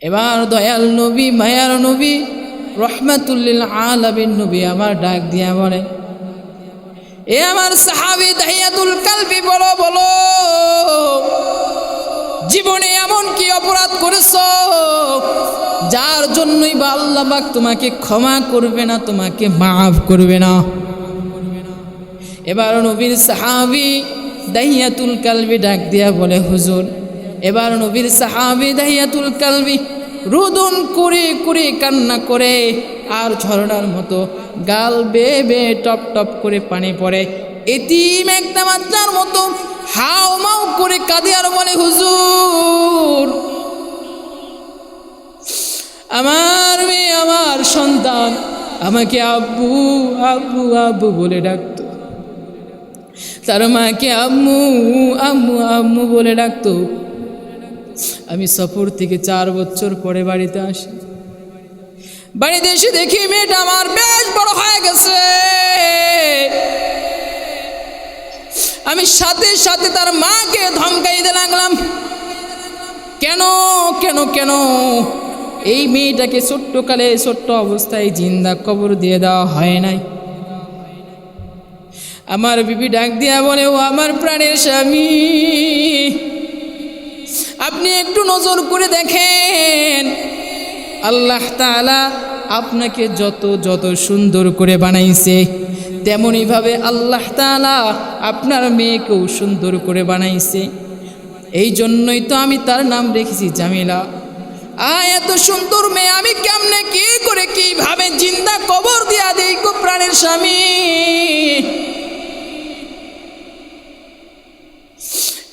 এবার দয়াল নবী, মায়ার নবী, রহমাতুল লিল আলামিন নবী আমার ডাক দিয়া বলে, এ আমার সাহাবী দাহিয়াতুল কালবি, বলো বলো, জীবনে এমন কি অপরাধ করেছো যার জন্যই বা আল্লাহ পাক তোমাকে ক্ষমা করবে না, তোমাকে মাফ করবে না? এবার নবীর সাহাবী দাহিয়াতুল কালবি ডাক দিয়া বলে, হুজুর, এবার নবীর সাহাবী দাহিয়াতুল কালবি রুদন করে করে কান্না করে, আর ঝরনার মতো গাল বেয়ে বেয়ে টপ টপ করে পানি পড়ে। এতিম একটা বাচ্চার মতো হাও মাও করে কাঁদে আর বলে, হুজুর, আমার মেয়ে, আমার সন্তান আমাকে আব্বু আব্বু আব্বু বলে ডাকতো, তার মাকে আম্মু আম্মু আম্মু বলে ডাকতো। আমি সফর থেকে 4 বছর পরে বাড়িতে আসি। বাড়িতে এসে দেখি মেয়েটা আমার বেশ বড় হয়ে গেছে। আমি সাথে সাথে তার মাকে ধমকাইতে লাগলাম, কেন কেন কেন এই মেয়েটাকে ছোট্টকালে ছোট্ট অবস্থায় জিন্দা কবর দিয়ে দেওয়া হয় নাই? আমার বিবি ডাক দিয়া বলে, ও আমার প্রাণের স্বামী, আপনি একটু নজর করে দেখেন, আল্লাহ তাআলা আপনাকে যত যত সুন্দর করে বানাইছে, তেমনইভাবে আল্লাহ তাআলা আপনার মেয়েকেও সুন্দর করে বানাইছে। এই জন্যই তো আমি তার নাম রেখেছি জামিলা। এত সুন্দর মেয়ে আমি কেমনে, কি করে, কিভাবে জিন্দা কবর দিয়া দেই গো প্রাণের স্বামী?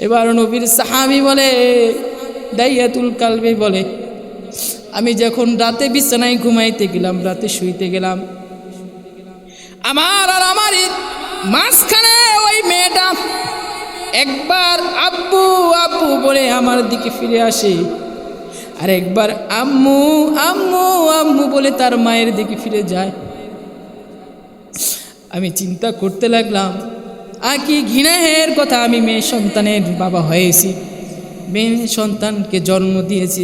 এবার নবীর সাহাবী বলে, দাহিয়াতুল কালবি বলে, আমি যখন রাতে বিছানায় ঘুমাইতে গেলাম, রাতে শুইতে গেলাম, আমার আর আমার মাঝখানে ওই মেয়েটা একবার আব্বু আব্বু বলে আমার দিকে ফিরে আসে। আর একবার আম্মু আম্মু আম্মু বলে তার মায়ের দিকে ফিরে যায়। আমি চিন্তা করতে লাগলাম, কি ঘৃণাহের কথা, আমি মেয়ে সন্তানের বাবা হয়েছি, মেয়ে সন্তানকে জন্ম দিয়েছি।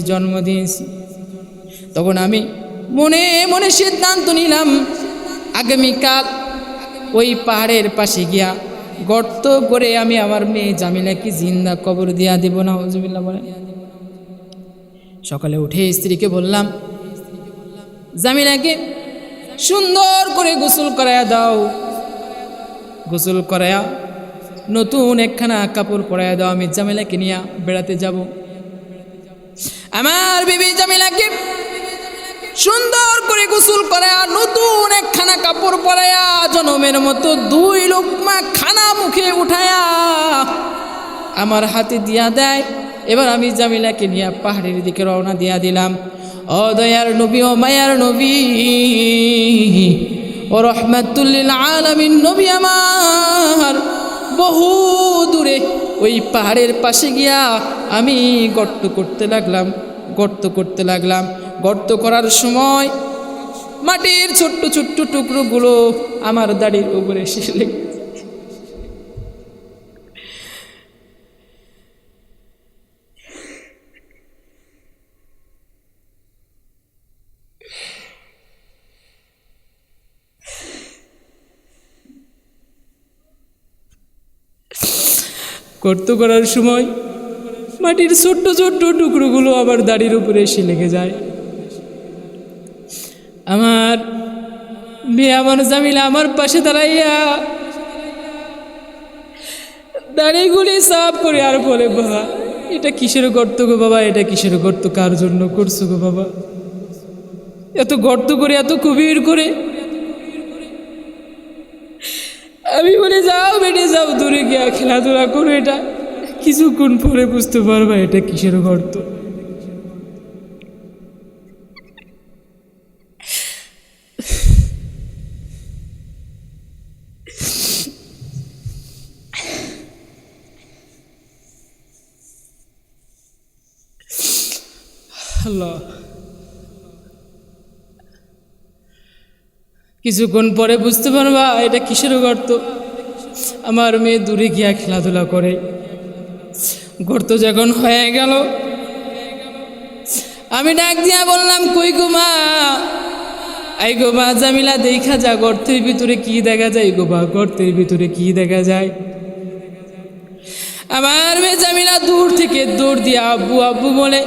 তখন আমি মনে মনে সিদ্ধান্ত নিলাম, আগামীকাল ওই পাহাড়ের পাশে গিয়া গর্ত করে আমি আমার মেয়ে জামিলাকে জিন্দা কবর দিয়া দেব না। হুজুবিল্লাহ বলেন। সকালে উঠে স্ত্রীকে বললাম, জামিলাকে সুন্দর করে গোসল করায়া দাও, গোসল করায়া নতুন একখানা কাপড় পরাইয়া দাও, আমি জামিলাকে নিয়ে বেড়াতে যাব। আমার বিবি জামিলাকে সুন্দর করে গোসল করায়া নতুন একখানা কাপড় পরাইয়া জনমের মতো 2 লোকমা খানা মুখে উঠায়া আমার হাতে দিয়া দেয়। এবার আমি জামিলাকে নিয়ে পাহাড়ের দিকে রওনা দিয়া দিলাম। ও দয়ার নবী, ও মায়ার নবী, ও রহমাতুল লিল আলামিন নবী আমার, বহু দূরে ওই পাহাড়ের পাশে গিয়া আমি গর্ত করতে লাগলাম। গর্ত করার সময় মাটির ছোট্ট ছোট্ট টুকরোগুলো আমার দাড়ির উপরে এসে লেগে গর্ত করার সময় মাটির ছোট্ট ছোট্ট টুকরোগুলো আবার দাড়ির উপরে এসে লেগে যায়। আমার মেয়ে আমার জামিলা আমার পাশে দাঁড়াইয়া দাড়িগুলি সাফ করে আর বলে, বাবা এটা কিসের গর্ত গো বাবা, এটা কিসের গর্ত, কার জন্য করছো গো বাবা, এত গর্ত করে এত গভীর করে। আমি বলে, যাও বেটে যাও, দূরে গিয়া খেলাধুলা করো, এটা কিছুক্ষণ পরে বুঝতে পারবা এটা কিসের গর্ত। আল্লাহ, কিছুক্ষণ পরে বুঝতে পারবা এটা কিসের গর্ত। আমার মেয়ে দূরে গিয়া খেলাধুলা করে, গর্ত যখন হয়ে গেল আমি ডাক দিয়া বললাম, কই গো মা, আই গো মা জামিলা, দেখা যা গর্তের ভিতরে কি দেখা যায় গো মা, গর্তের ভিতরে কি দেখা যায়। আমার মেয়ে জামিলা দূর থেকে দৌড় দিয়া আব্বু আব্বু বলে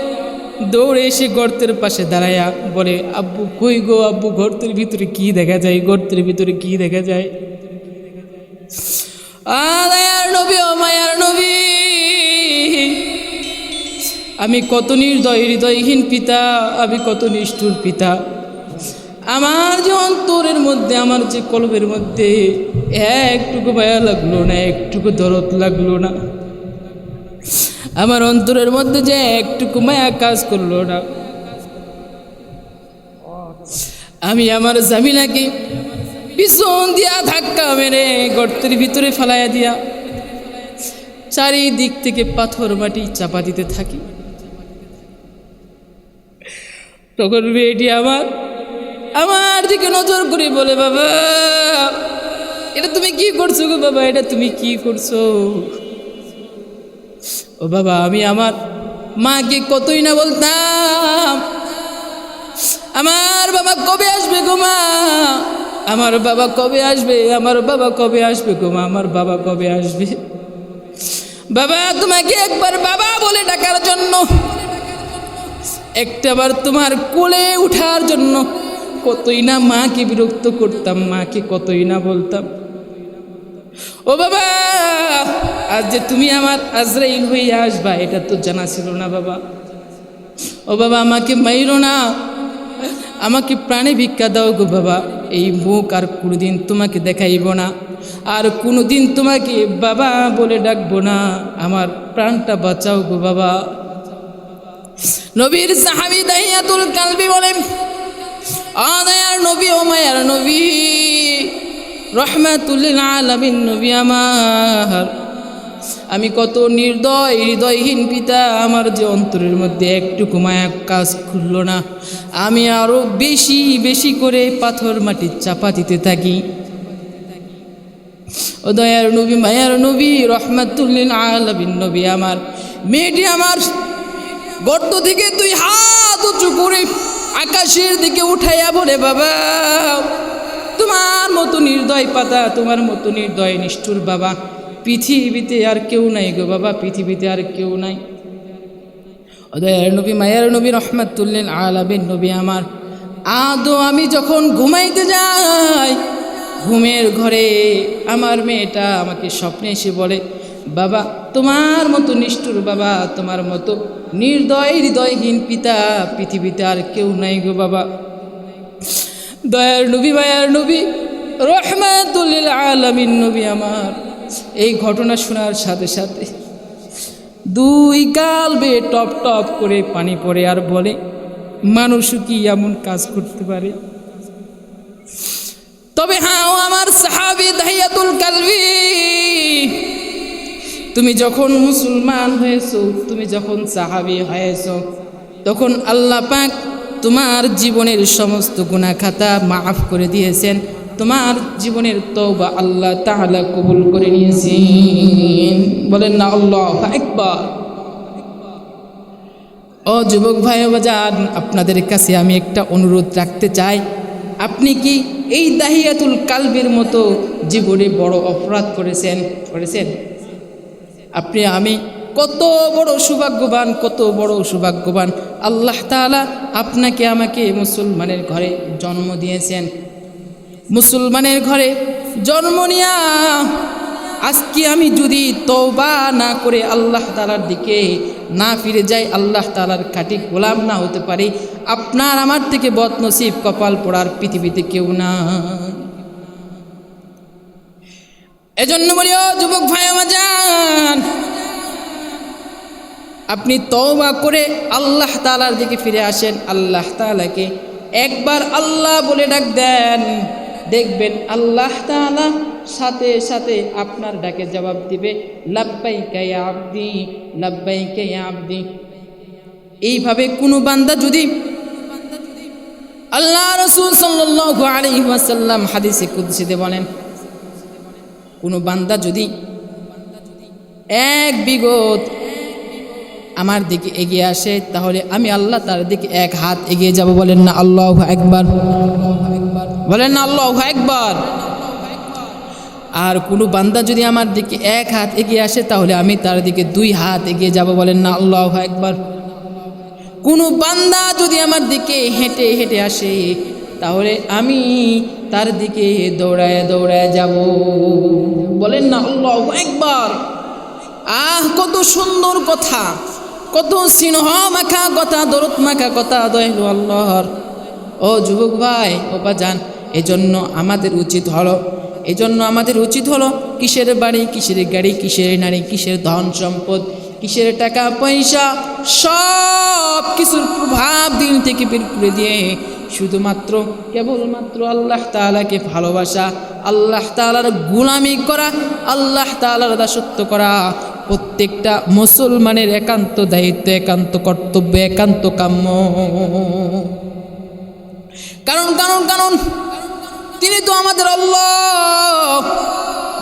দৌড়ে এসে গর্তের পাশে দাঁড়ায়া বলে, আব্বু কই গো আব্বু, গর্তের ভিতরে কি দেখা যায়, গর্তের ভিতরে কি দেখা যায়। দয়ার নবী, ও মায়ার নবী, আমি কত নির্দয় হৃদয়হীন পিতা, আমি কত নিষ্ঠুর পিতা। আমার যে অন্তরের মধ্যে, আমার যে কলবের মধ্যে একটুকু মায়া লাগলো না, একটুকু দরদ লাগলো না, আমার অন্তরের মধ্যে যে একটুকু মায়া কাজ করলো না। আমি আমার জামিলাকে পিছন দিয়া ধাক্কা মেরে গর্তের ভিতরে ফেলাইয়া দিয়া চারিদিক থেকে পাথর মাটি চাপা দিতে থাকি। তখন মেয়েটি আমার দিকে নজর করে বলে, বাবা এটা তুমি কি করছো গো বাবা, এটা তুমি কি করছো। ও বাবা, আমি আমার মাকে কতই না বলতাম, আমার বাবা কবে আসবে গো মা, আমার বাবা কবে আসবে, আমার বাবা কবে আসবে গো মা, আমার বাবা কবে আসবে। বাবা তোমাকে একবার বাবা বলে ডাকার জন্য, একটাবার তোমার কোলে উঠার জন্য কতই না মাকে বিরক্ত করতাম, মাকে কতই না বলতাম। ও বাবা, আজ যে তুমি আমার আজরাইল হয়ে আসবা এটা তো জানা ছিল না বাবা। ও বাবা, আমাকে মাইরো না, আমাকে প্রাণে ভিক্ষা দাও গো বাবা, এই মুখ আর কোনোদিন তোমাকে দেখাইব না, আর কোনোদিন তোমাকে বাবা বলে ডাকবো না, আমার প্রাণটা বাঁচাও গো বাবা। নবীর সাহাবী দাহিয়াতুল কালবি বলেন, দয়ার নবী, ও মায়ার নবী, রহমাতুল লিল আলামিন নবী আমার, আমি কত নির্দয় হৃদয়হীন পিতা, আমার যে অন্তরের মধ্যে একটুকু মায়া কাজ করল না, আমি আরও বেশি বেশি করে পাথর মাটি চাপা দিতে থাকি। ও দয়ার নবী, মায়ার নবী, রহমাতুল্লিল আলামিন নবী, আমার মেয়েটি আমার গর্ত থেকে তুই হাত উঁচু করে আকাশের দিকে উঠাইয়া বলে, বাবা তোমার মতো নির্দয় পাতা, তোমার মতো নির্দয় নিষ্ঠুর বাবা পৃথিবীতে আর কেউ নাই গো বাবা, পৃথিবীতে আর কেউ নাই। দয়ার নবী, মায়ার নবী, রহমাতুল্লিল আলামিন নবী আমার, আদৌ আমি যখন ঘুমাইতে যাই, ঘুমের ঘরে আমার মেয়েটা আমাকে স্বপ্নে এসে বলে, বাবা তোমার মতো নিষ্ঠুর বাবা, তোমার মতো নির্দয় হৃদয়হীন পিতা পৃথিবীতে আর কেউ নাই গো বাবা। দয়ার নবী, মায়ার নবী, রহমাতুল্লিল আলামিন নবী আমার এই ঘটনা শোনার সাথে সাথে দুই গাল বেয়ে টপ টপ করে পানি পড়ে আর বলে, মানুষ কি এমন কাজ করতে পারে? তবে হ্যাঁ, ও আমার সাহাবী দাহিয়াতুল কালবি, তুমি যখন মুসলমান হয়েছো, তুমি যখন সাহাবী হয়েছো, তখন আল্লাহ পাক তোমার জীবনের সমস্ত গুনাহ খাতা মাফ করে দিয়েছেন, তোমার জীবনের তওবা আল্লাহ তাআলা কবুল করে নিয়েছেন। বলেন না আল্লাহু আকবার। ও যুবক ভাই ও বাজান, আপনাদের কাছে আমি একটা অনুরোধ রাখতে চাই, আপনি কি এই দাহিয়াতুল কালবির মতো জীবনে বড় অপরাধ করেছেন? আপনি আমি কত বড় সৌভাগ্যবান, কত বড় সৌভাগ্যবান। আল্লাহ তাআলা আপনাকে আমাকে মুসলমানের ঘরে জন্ম দিয়েছেন। মুসলমানের ঘরে জন্ম নিয়া আজকে আমি যদি তওবা না করে আল্লাহ তাআলার দিকে না ফিরে যাই, আল্লাহ তাআলার খাঁটি গোলাম না হতে পারি, আপনার আমার থেকে বদনসিব কপাল পোড়ার পৃথিবীতে কেউ না। এজন্য বলি, ও যুবক ভাই আমার জান, আপনি তওবা করে আল্লাহ তাআলার দিকে ফিরে আসেন। আল্লাহ তাআলাকে একবার আল্লাহ বলে ডাক দেন, দেখবেন আল্লাহ তাআলা সাথে সাথে আপনার ডাকে জবাব দিবে, লাব্বাইকা ইয়া আবদি, লাব্বাইকা ইয়া আবদি। এইভাবে কোনো বান্দা যদি, আল্লাহ রাসূল সাল্লাল্লাহু আলাইহি ওয়াসাল্লাম হাদিসে কুদসিতে বলেন, কোনো বান্দা যদি এক বিগত আমার দিকে এগিয়ে আসে, তাহলে আমি আল্লাহ তার দিকে এক হাত এগিয়ে যাব। বলেন না আল্লাহু আকবার, বলেন না আল্লাহু আকবার। আর কোনো বান্দা যদি আমার দিকে এক হাত এগিয়ে আসে, তাহলে আমি তার দিকে দুই হাত এগিয়ে যাব। বলেন না আল্লাহু আকবার। কোনো বান্দা যদি আমার দিকে হেঁটে হেঁটে আসে, তাহলে আমি তার দিকে দৌড়ায় দৌড়ায় যাব। বলেন না আল্লাহু আকবার। কত সুন্দর কথা, কত স্নেহ মাখা কথা, দরদ মাখা কথা দয়ালু আল্লাহর। ও যুবক ভাই ও বাজান, এজন্য আমাদের উচিত হলো কিসের বাড়ি, কিসের গাড়ি, কিসের নারী, কিসের ধন সম্পদ, কিসের টাকা পয়সা, সব কিছুর প্রভাব দিন থেকে বের করে দিয়ে শুধুমাত্র কেবলমাত্র আল্লাহ তাআলাকে ভালোবাসা, আল্লাহ তাআলার গোলামি করা, আল্লাহ তাআলার দাসত্ব করা প্রত্যেকটা মুসলমানের একান্ত দায়িত্ব, একান্ত কর্তব্য, একান্ত কাম্য। কারণ তিনি তো আমাদের আল্লাহ,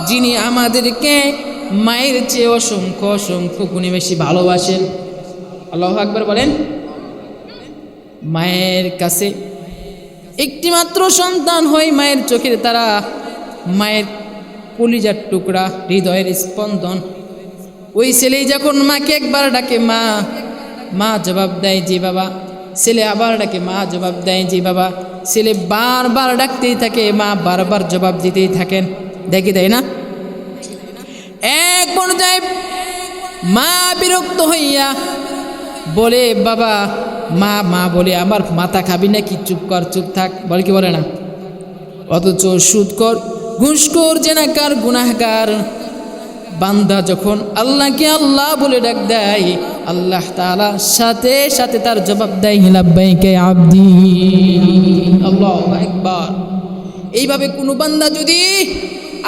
যিনি আমাদেরকে মায়ের চেয়ে অসংখ্য অসংখ্য গুণে বেশি ভালোবাসেন। আল্লাহু আকবার বলেন। মায়ের কাছে একটি মাত্র সন্তান হয় মায়ের চোখের তারা, মায়ের কলিজার টুকরা, হৃদয়ের স্পন্দন। ওই ছেলেই যখন মাকে একবার ডাকে মা, মা জবাব দেয় জি বাবা। ছেলে আবার ডাকে মা, জবাব দেয় জি বাবা। ছেলে বারবার ডাকতেই থাকে, মা বারবার জবাব দিতেই থাকেন। দেখি দেয় না? এক পর্যায়ে মা বিরক্ত হইয়া বলে, বাবা মা মা বলে আমার মাথা খাবি নাকি? চুপ কর, চুপ থাক। বলে কি বলে না? অথচ সুদকর, ঘুষখোর, জেনাকার, গুনাহগার বান্দা যখন আল্লাহকে আল্লাহ বলে ডাক দেয়, আল্লাহ তাআলা সাথে সাথে তার জবাব দেয়, লাব্বাইকা ইয়া আবদি। আল্লাহু আকবার। এইভাবে কোনো বান্দা যদি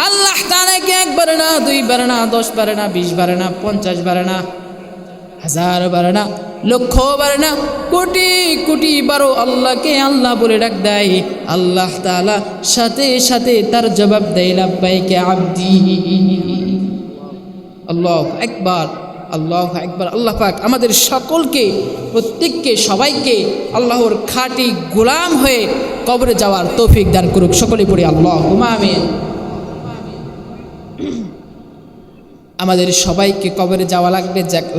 আল্লাহ তাআলাকে একবার না, দুইবার না, 10 বার না, 20 বার না, 50 বার না, 1000 বার না, লক্ষ বার না, কোটি কোটি বারো আল্লাহকে আল্লাহ বলে ডাক দেয়, আল্লাহ তাআলা সাথে সাথে তার জবাব দেয় লাব্বাইকা আবদি। আল্লাহু আকবার, আল্লাহু আকবার। আল্লাহ পাক আমাদের সকলকে, প্রত্যেককে, সবাইকে আল্লাহর খাঁটি গোলাম হয়ে কবরে যাওয়ার তৌফিক দান করুক। সকলে পড়ি আল্লাহুম্মা আমিন। আমাদের সবাইকে কবরে যাওয়া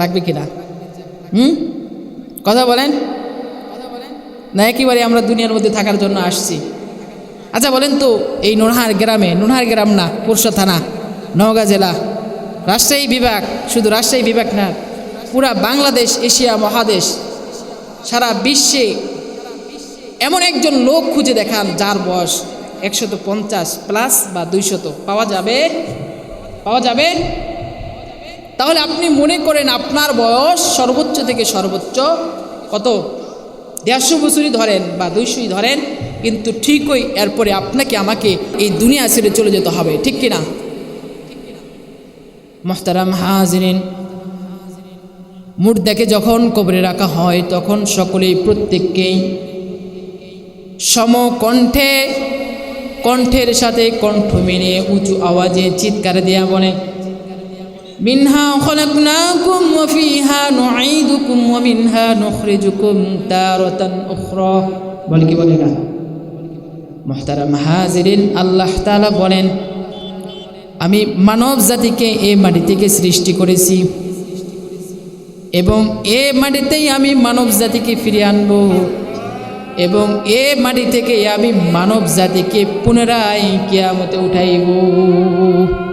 লাগবে কিনা? কথা বলেন না? একেবারে আমরা দুনিয়ার মধ্যে থাকার জন্য আসছি? আচ্ছা বলেন তো, এই নোনহার গ্রাম না, পুরসা থানা, নওগাঁ জেলা, রাজশাহী বিভাগ, শুধু রাজশাহী বিভাগ না, পুরা বাংলাদেশ, এশিয়া মহাদেশ, সারা বিশ্বে এমন একজন লোক খুঁজে দেখান যার বয়স 150 প্লাস বা 200 পাওয়া যাবে? তাহলে আপনি মনে করেন আপনার বয়স সর্বোচ্চ থেকে সর্বোচ্চ কত? 150 বছরই ধরেন বা 200ই ধরেন, কিন্তু ঠিকই এরপরে আপনাকে আমাকে এই দুনিয়া ছেড়ে চলে যেতে হবে, ঠিক কিনা? মুহতারাম হাজিরিন, মুর্দাকে যখন কবরে রাখা হয় তখন সকলেই, প্রত্যেককেই কণ্ঠের সাথে কণ্ঠ মিলিয়ে উঁচু আওয়াজে চিৎকার দেয়া বলে, মিনহা খলাকনাকুম ওয়া ফিহা নুঈদুকুম ওয়া মিনহা নুখরিজুকুম তারাতান উখরা। বলে কি বলে না? মুহতারাম হাজিরিন, আল্লাহ তাআলা বলেন, আমি মানব জাতিকে এই মাটি থেকে সৃষ্টি করেছি এবং এ মাটিতেই আমি মানব জাতিকে ফিরিয়ে আনব এবং এ মাটি থেকে আমি মানব জাতিকে পুনরায় কিয়ামতে উঠাইব।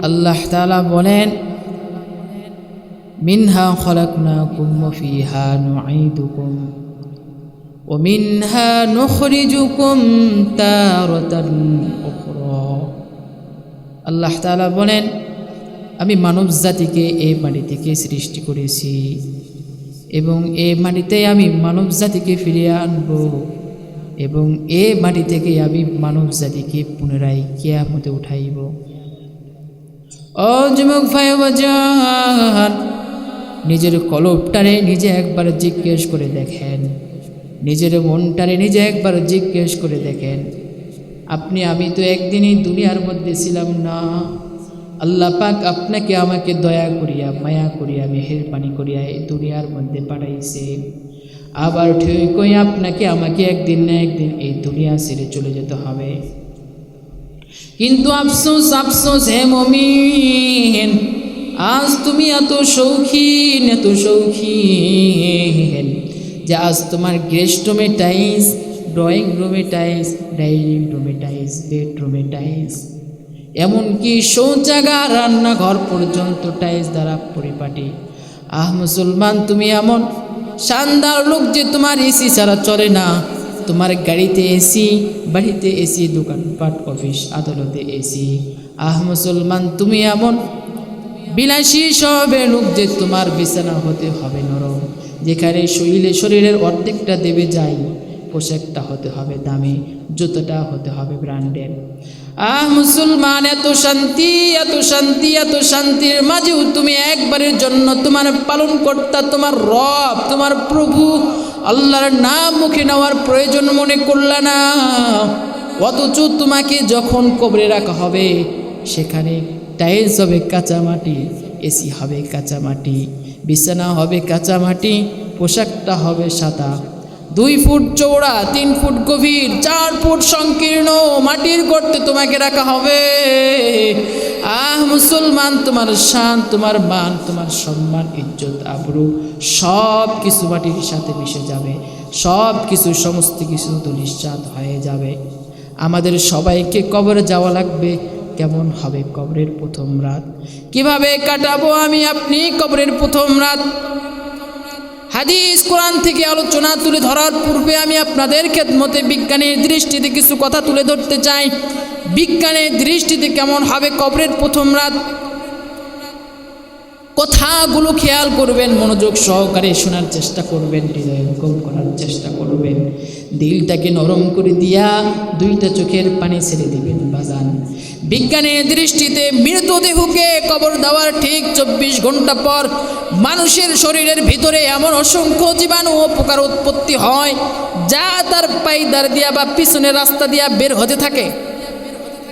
আল্লাহ তাআলা বলেন, মিনহা খলাকনাকুম ওয়া ফিহা নুঈদুকুম ওয়া মিনহা নুখরিজুকুম তারাতান উখরা। আল্লাহ তাআলা বলেন, আমি মানব জাতিকে এই মাটি থেকে সৃষ্টি করেছি এবং এই মাটিতে আমি মানব জাতিকে ফিরিয়ে আনব এবং এই মাটি থেকে আমি মানব জাতিকে পুনরায় কিয়ামতে উঠাইব। ও যুবক ভাই বাজান, নিজের কলবটারে নিজে একবার জিজ্ঞেস করে দেখেন, নিজের মনটারে নিজে একবার জিজ্ঞেস করে দেখেন, আমি তো একদিনই দুনিয়ার মধ্যে ছিলাম না। আল্লাহ পাক আপনাকে আমাকে দয়া করিয়া, মায়া করিয়া, মেহেরবানি করিয়া এই দুনিয়ার মধ্যে পাঠাইছে। আবার ঠিকই আপনাকে আমাকে একদিন না একদিন এই দুনিয়া ছেড়ে চলে যেতে হবে। কিন্তু আফসোস আফসোস হে মুমিন, আজ তুমি এত শৌখিন যে আজ তোমার গেস্ট রুমে টাইলস, ড্রয়িং রুমে টাইলস, ডাইনিং রুমে টাইলস, বেডরুমে টাইলস, এমনকি শৌচাগার, রান্নাঘর পর্যন্ত টাইলস দ্বারা পরিপাটি। মুসলমান, তুমি এমন শানদার লোক যে তোমার এসি ছাড়া চলে না। তোমার গাড়িতে এসি, বাড়িতে এসি, দোকানপাট, অফিস আদালতে এসি। মুসলমান, তুমি এমন বিলাসী স্বভাবের লোক যে তোমার বিছানা হতে হবে নরম, যেখানে শরীরের অর্ধেকটা দেবে যায়, পোশাকটা হতে হবে দামি, জুতোটা হতে হবে ব্র্যান্ডেড। মুসলমান, এত শান্তি, এত শান্তি, এত শান্তির মাঝেও তুমি একবারের জন্য তোমার পালনকর্তা, তোমার রব, তোমার প্রভু আল্লাহর নাম মুখে নেওয়ার প্রয়োজন মনে করলা না। অথচ তোমাকে যখন কবরে রাখা হবে, সেখানে টাইলস হবে কাঁচা মাটি, এসি হবে কাঁচা মাটি, বিছানা হবে কাঁচা মাটি, পোশাকটা হবে সাদা, 2 ফুট চওড়া, 3 ফুট গভীর, 4 ফুট সংকীর্ণ মাটির গর্তে তোমাকে রাখা হবে। মুসলমান, তোমার শান, তোমার মান, তোমার সম্মান, ইজ্জত, আবরু সব কিছু মাটির সাথে মিশে যাবে, সব কিছু, সমস্ত কিছু ধূলিসাৎ হয়ে যাবে। আমাদের সবাইকে কবরে যাওয়া লাগবে। কেমন হবে কবরের প্রথম রাত? কিভাবে কাটাবো আমি আপনি কবরের প্রথম রাত? হাদিস কোরআন থেকে আলোচনা তুলে ধরার পূর্বে আমি আপনাদের খেদমতে বিজ্ঞানের দৃষ্টিতে কিছু কথা তুলে ধরতে চাই। বিজ্ঞানের দৃষ্টিতে কেমন হবে কবরের প্রথম রাত, কথাগুলো খেয়াল করবেন, মনোযোগ সহকারে শোনার চেষ্টা করবেন, হৃদয়ঙ্গম করার চেষ্টা করবেন, দিলটাকে নরম করে দিয়া 2টা চোখের পানি ছেড়ে দিবেন বাজান। বিজ্ঞানের দৃষ্টিতে মৃতদেহকে কবর দেওয়ার ঠিক 24 ঘন্টা পর মানুষের শরীরের ভিতরে এমন অসংখ্য জীবাণু ও পোকার উৎপত্তি হয় যা তার পায়দার দিয়া বা পিছনের রাস্তা দিয়া বের হতে থাকে।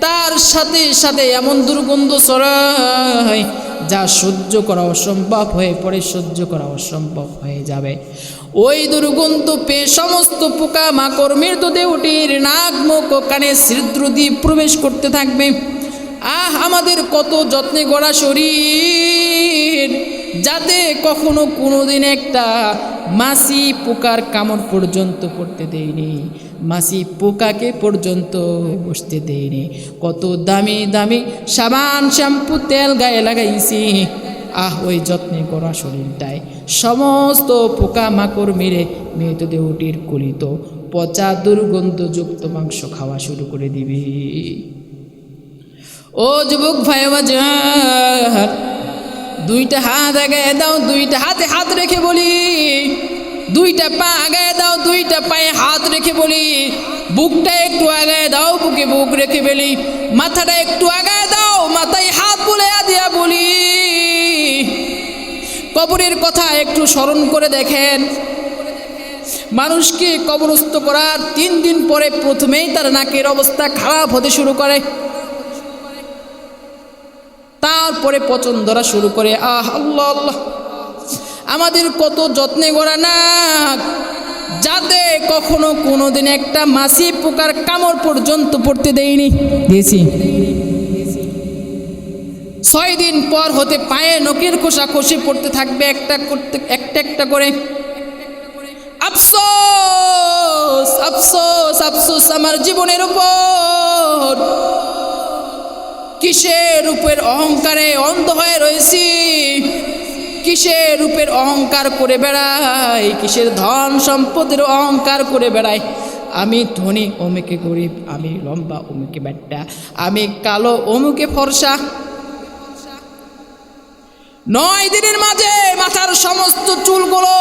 তার সাথে সাথে এমন দুর্গন্ধ ছড়ায় যা সহ্য করা অসম্ভব হয়ে পড়ে, সহ্য করা অসম্ভব হয়ে যাবে। ওই দুর্গন্ধ পেয়ে সমস্ত পোকা মাকড় মৃতদেহটির নাক মুখ ও কানে ছিদ্র দিয়ে প্রবেশ করতে থাকবে। আমাদের কত যত্নে গড়া শরীর, যাতে কখনো কোনোদিন একটা মাছি পোকার কামড় পর্যন্ত পড়তে দেয়নি, মাছি পোকাকে পর্যন্ত বসতে দেয়নি। কত দামি দামি সাবান শ্যাম্পু তেল গায়ে লাগাইছি, ওই যত্নে গড়া শরীরটায় সমস্ত পোকা মাকড় মেরে মৃতদেহটির গলিত পচা দুর্গন্ধযুক্ত মাংস খাওয়া শুরু করে দিবি। ও যুবক ভাই বাজার, দুইটা হাত আগায় দাও, দুইটা হাতে হাত রেখে বলি, দুইটা পা আগায় দাও, দুইটা পায়ে হাত রেখে বলি, বুকটা একটু আগায় দাও, বুকে বুক রেখে বলি, মাথাটা একটু আগায় দাও, মাথায় হাত বলে দিয়া বলি। কবরের কথা একটু স্মরণ করে দেখেন। মানুষকে কবরস্থ করার 3 দিন পরে প্রথমেই তার নাকের অবস্থা খারাপ হতে শুরু করে, তারপরে পচন ধরা শুরু করে। আল্লাহ আল্লাহ, আমাদের কত যত্নে গড়া নাক, যাতে কখনো কোনোদিন একটা মাছি পোকার কামড় পর্যন্ত পড়তে দেয়নি। দিয়েছি 6 দিন পর হতে পায়ে নখের খোসা খসে পড়তে থাকবে একটা একটা করে। আফসোস আফসোস আফসোস আমার জীবনের উপর, কিসের রূপের অহংকারে অন্ধ হয়ে রয়েছি, কিসের রূপের অহংকার করে বেড়াই, কিসের ধন সম্পদের অহংকার করে বেড়াই। আমি ধনী অমুকে গরিব, আমি লম্বা অমুকে ব্যাট্টা, আমি কালো অমুকে ফর্সা। 9 দিনের মাঝে মাথার সমস্ত চুলগুলো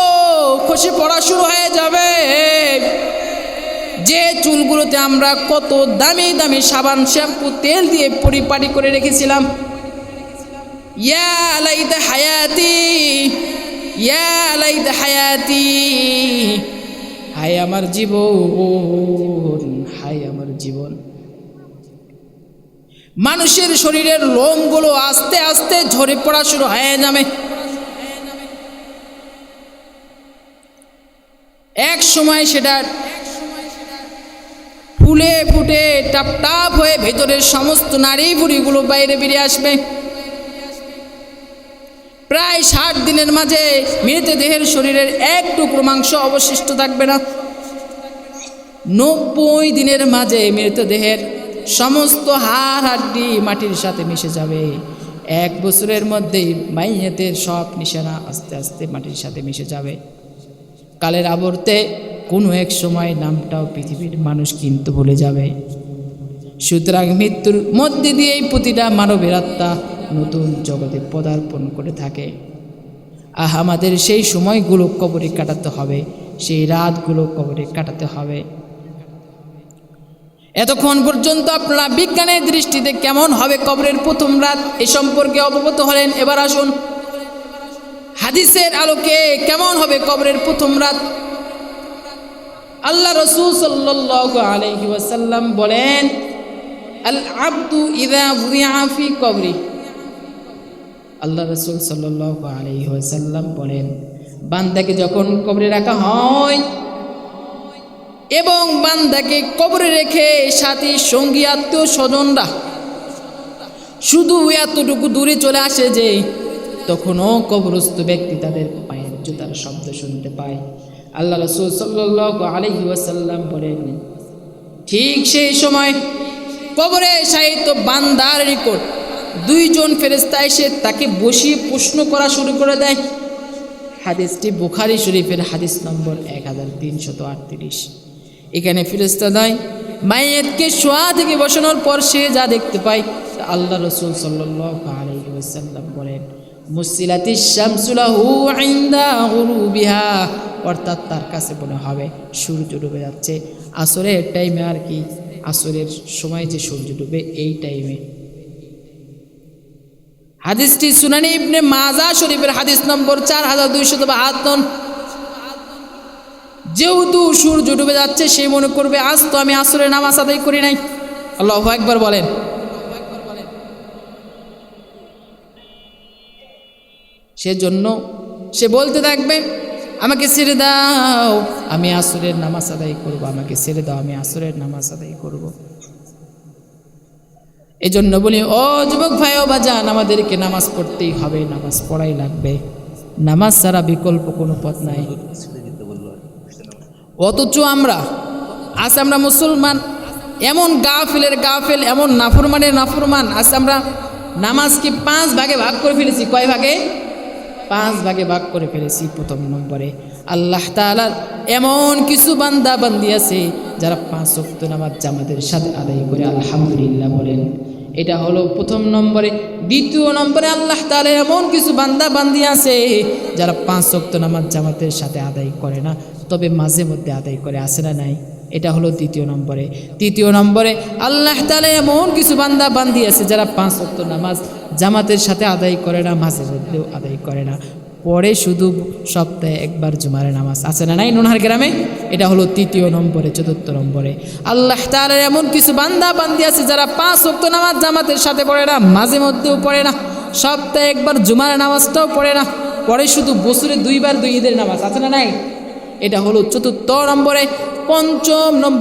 খসে পড়া শুরু হয়ে যাবে। যে চুলগুলোতে আমরা কত দামি দামি সাবান শ্যাম্পু তেল দিয়ে পরিপাটি করে রেখেছিলাম। ইয়া লাইতা হায়াতি, ইয়া লাইতা হায়াতি, হায় আমার জীবন, হায় আমার জীবন। মানুষের শরীরের লোমগুলো আস্তে আস্তে ঝরে পড়া শুরু হয়ে যাবে। এক সময় সেটা ফুলে ফুটে টাপ টাপ হয়ে ভেতরের সমস্ত নাড়ি ভুড়িগুলো বাইরে বেরিয়ে আসবে। প্রায় 60 দিনের মাঝে মৃতদেহের শরীরের এক টুকরো মাংস অবশিষ্ট থাকবে না। 90 দিনের মাঝে মৃতদেহের সমস্ত হাড় হাড্ডি মাটির সাথে মিশে যাবে। 1 বছরের মধ্যেই মাইয়াতের সব নিশানা আস্তে আস্তে মাটির সাথে মিশে যাবে। কালের আবর্তে কোনো এক সময় নামটাও পৃথিবীর মানুষ কিন্তু ভুলে যাবে। সুতরাং মৃত্যুর মধ্যে দিয়েই প্রতিটা মানবের আত্মা নতুন জগতে পদার্পণ করে থাকে। আমাদের সেই সময়গুলো কবরে কাটাতে হবে, সেই রাতগুলো কবরে কাটাতে হবে। এতক্ষণ পর্যন্ত আপনারা বিজ্ঞানের দৃষ্টিতে কেমন হবে কবরের প্রথম রাত এ সম্পর্কে অবগত হলেন। এবার আসুন হাদিসের আলোকে কেমন হবে কবরের প্রথম রাত। আল্লাহ রাসূল সাল্লাল্লাহু আলাইহি ওয়াসাল্লাম বলেন, আল আবদু ইযা বুদিআ ফি কবরি। আল্লাহ রাসূল সাল্লাল্লাহু আলাইহি ওয়াসাল্লাম বলেন, বান্দাকে যখন কবরে রাখা হয় এবং বান্দাকে কবরে রেখে সাথী সঙ্গী আত্মীয় স্বজনরা শুধু এতটুকু দূরে চলে আসে যে তখনও কবরস্থ ব্যক্তি তাদের পায়ের জুতার শব্দ শুনতে পায়। আল্লাহ রাসূল সাল্লাল্লাহু আলাইহি ওয়াসাল্লাম বলেন, ঠিক সেই সময় কবরে শায়িত বান্দার নিকট 2 জন ফেরেশতা এসে তাকে বসিয়ে প্রশ্ন করা শুরু করে দেয়। হাদিসটি বুখারী শরীফের হাদিস নম্বর 1338। এখানে ফেরেশতা দেয় মাইয়াতকে শোয়া থেকে বসানোর পর সে যা দেখতে পায় আল্লাহ রাসূল সাল্লাল্লাহু আলাইহি ওয়াসাল্লাম বলেন, মুসিলাতিশ শামসু লাহু ইনদা গুরুবিহা, অর্থাৎ তার কাছে মনে হবে সূর্য ডুবে যাচ্ছে। আসরের টাইমে আর কি আসরের সময় যে সূর্য ডুবে এই টাইমে। হাদিসটি সুনানি ইবনে মাজা শরীফের হাদিস নম্বর 4252। যেহেতু সূর্য ডুবে যাচ্ছে সে মনে করবে আজ তো আমি আসরের নামাজ আদায় করি নাই। আল্লাহু আকবার বলেন। সেজন্য সে বলতে থাকবে আমাকে ছেড়ে দাও, আমি আসরের নামাজ আদায় করব, আমাকে ছেড়ে দাও, আমি আসরের নামাজ আদায় করব। এই জন্য বলি ও যুবক ভাই ও বাজান, আমাদেরকে নামাজ পড়তেই হবে, নামাজ পড়াই লাগবে, নামাজ ছাড়া বিকল্প কোনো পথ নাই। অথচ আমরা মুসলমান এমন গাফিলের গাফিল, এমন নাফরমানের নাফরমান। আমরা নামাজকে 5 ভাগে ভাগ করে ফেলেছি। কয় ভাগে? 5 ভাগে ভাগ করে ফেলেছি। প্রথম নম্বরে আল্লাহ তাআলার এমন কিছু বান্দা বান্দি আছে যারা 5 ওয়াক্ত নামাজ জামাতের সাথে আদায় করে, আলহামদুলিল্লাহ বলেন। এটা হলো প্রথম নম্বরে। দ্বিতীয় নম্বরে আল্লাহ তাআলার এমন কিছু বান্দা বান্দি আছে যারা 5 ওয়াক্ত নামাজ জামাতের সাথে আদায় করে না, তবে মাঝে মধ্যে আদায় করে, আছে না নাই? এটা হলো দ্বিতীয় নম্বরে। তৃতীয় নম্বরে আল্লাহ তাআলা এমন কিছু বান্দা বান্দি আছে যারা 5 ওয়াক্ত নামাজ জামাতের সাথে আদায় করে না, মাঝে মধ্যেও আদায় করে না, পরে শুধু সপ্তাহে একবার জুমার নামাজ, আছে না নাই নোনহার গ্রামে? এটা হলো তৃতীয় নম্বরে। চতুর্থ নম্বরে আল্লাহ তাআলার এমন কিছু বান্দা বান্দি আছে যারা 5 ওয়াক্ত নামাজ জামাতের সাথে পড়ে না, মাঝে মধ্যেও পড়ে না, সপ্তাহে একবার জুমার নামাজটাও পড়ে না, পরে শুধু বছরে 2 বার 2 ঈদের নামাজ, আছে না নাই? এটা হলো চতুর্থ নম্বরে। পঞ্চম নম্বর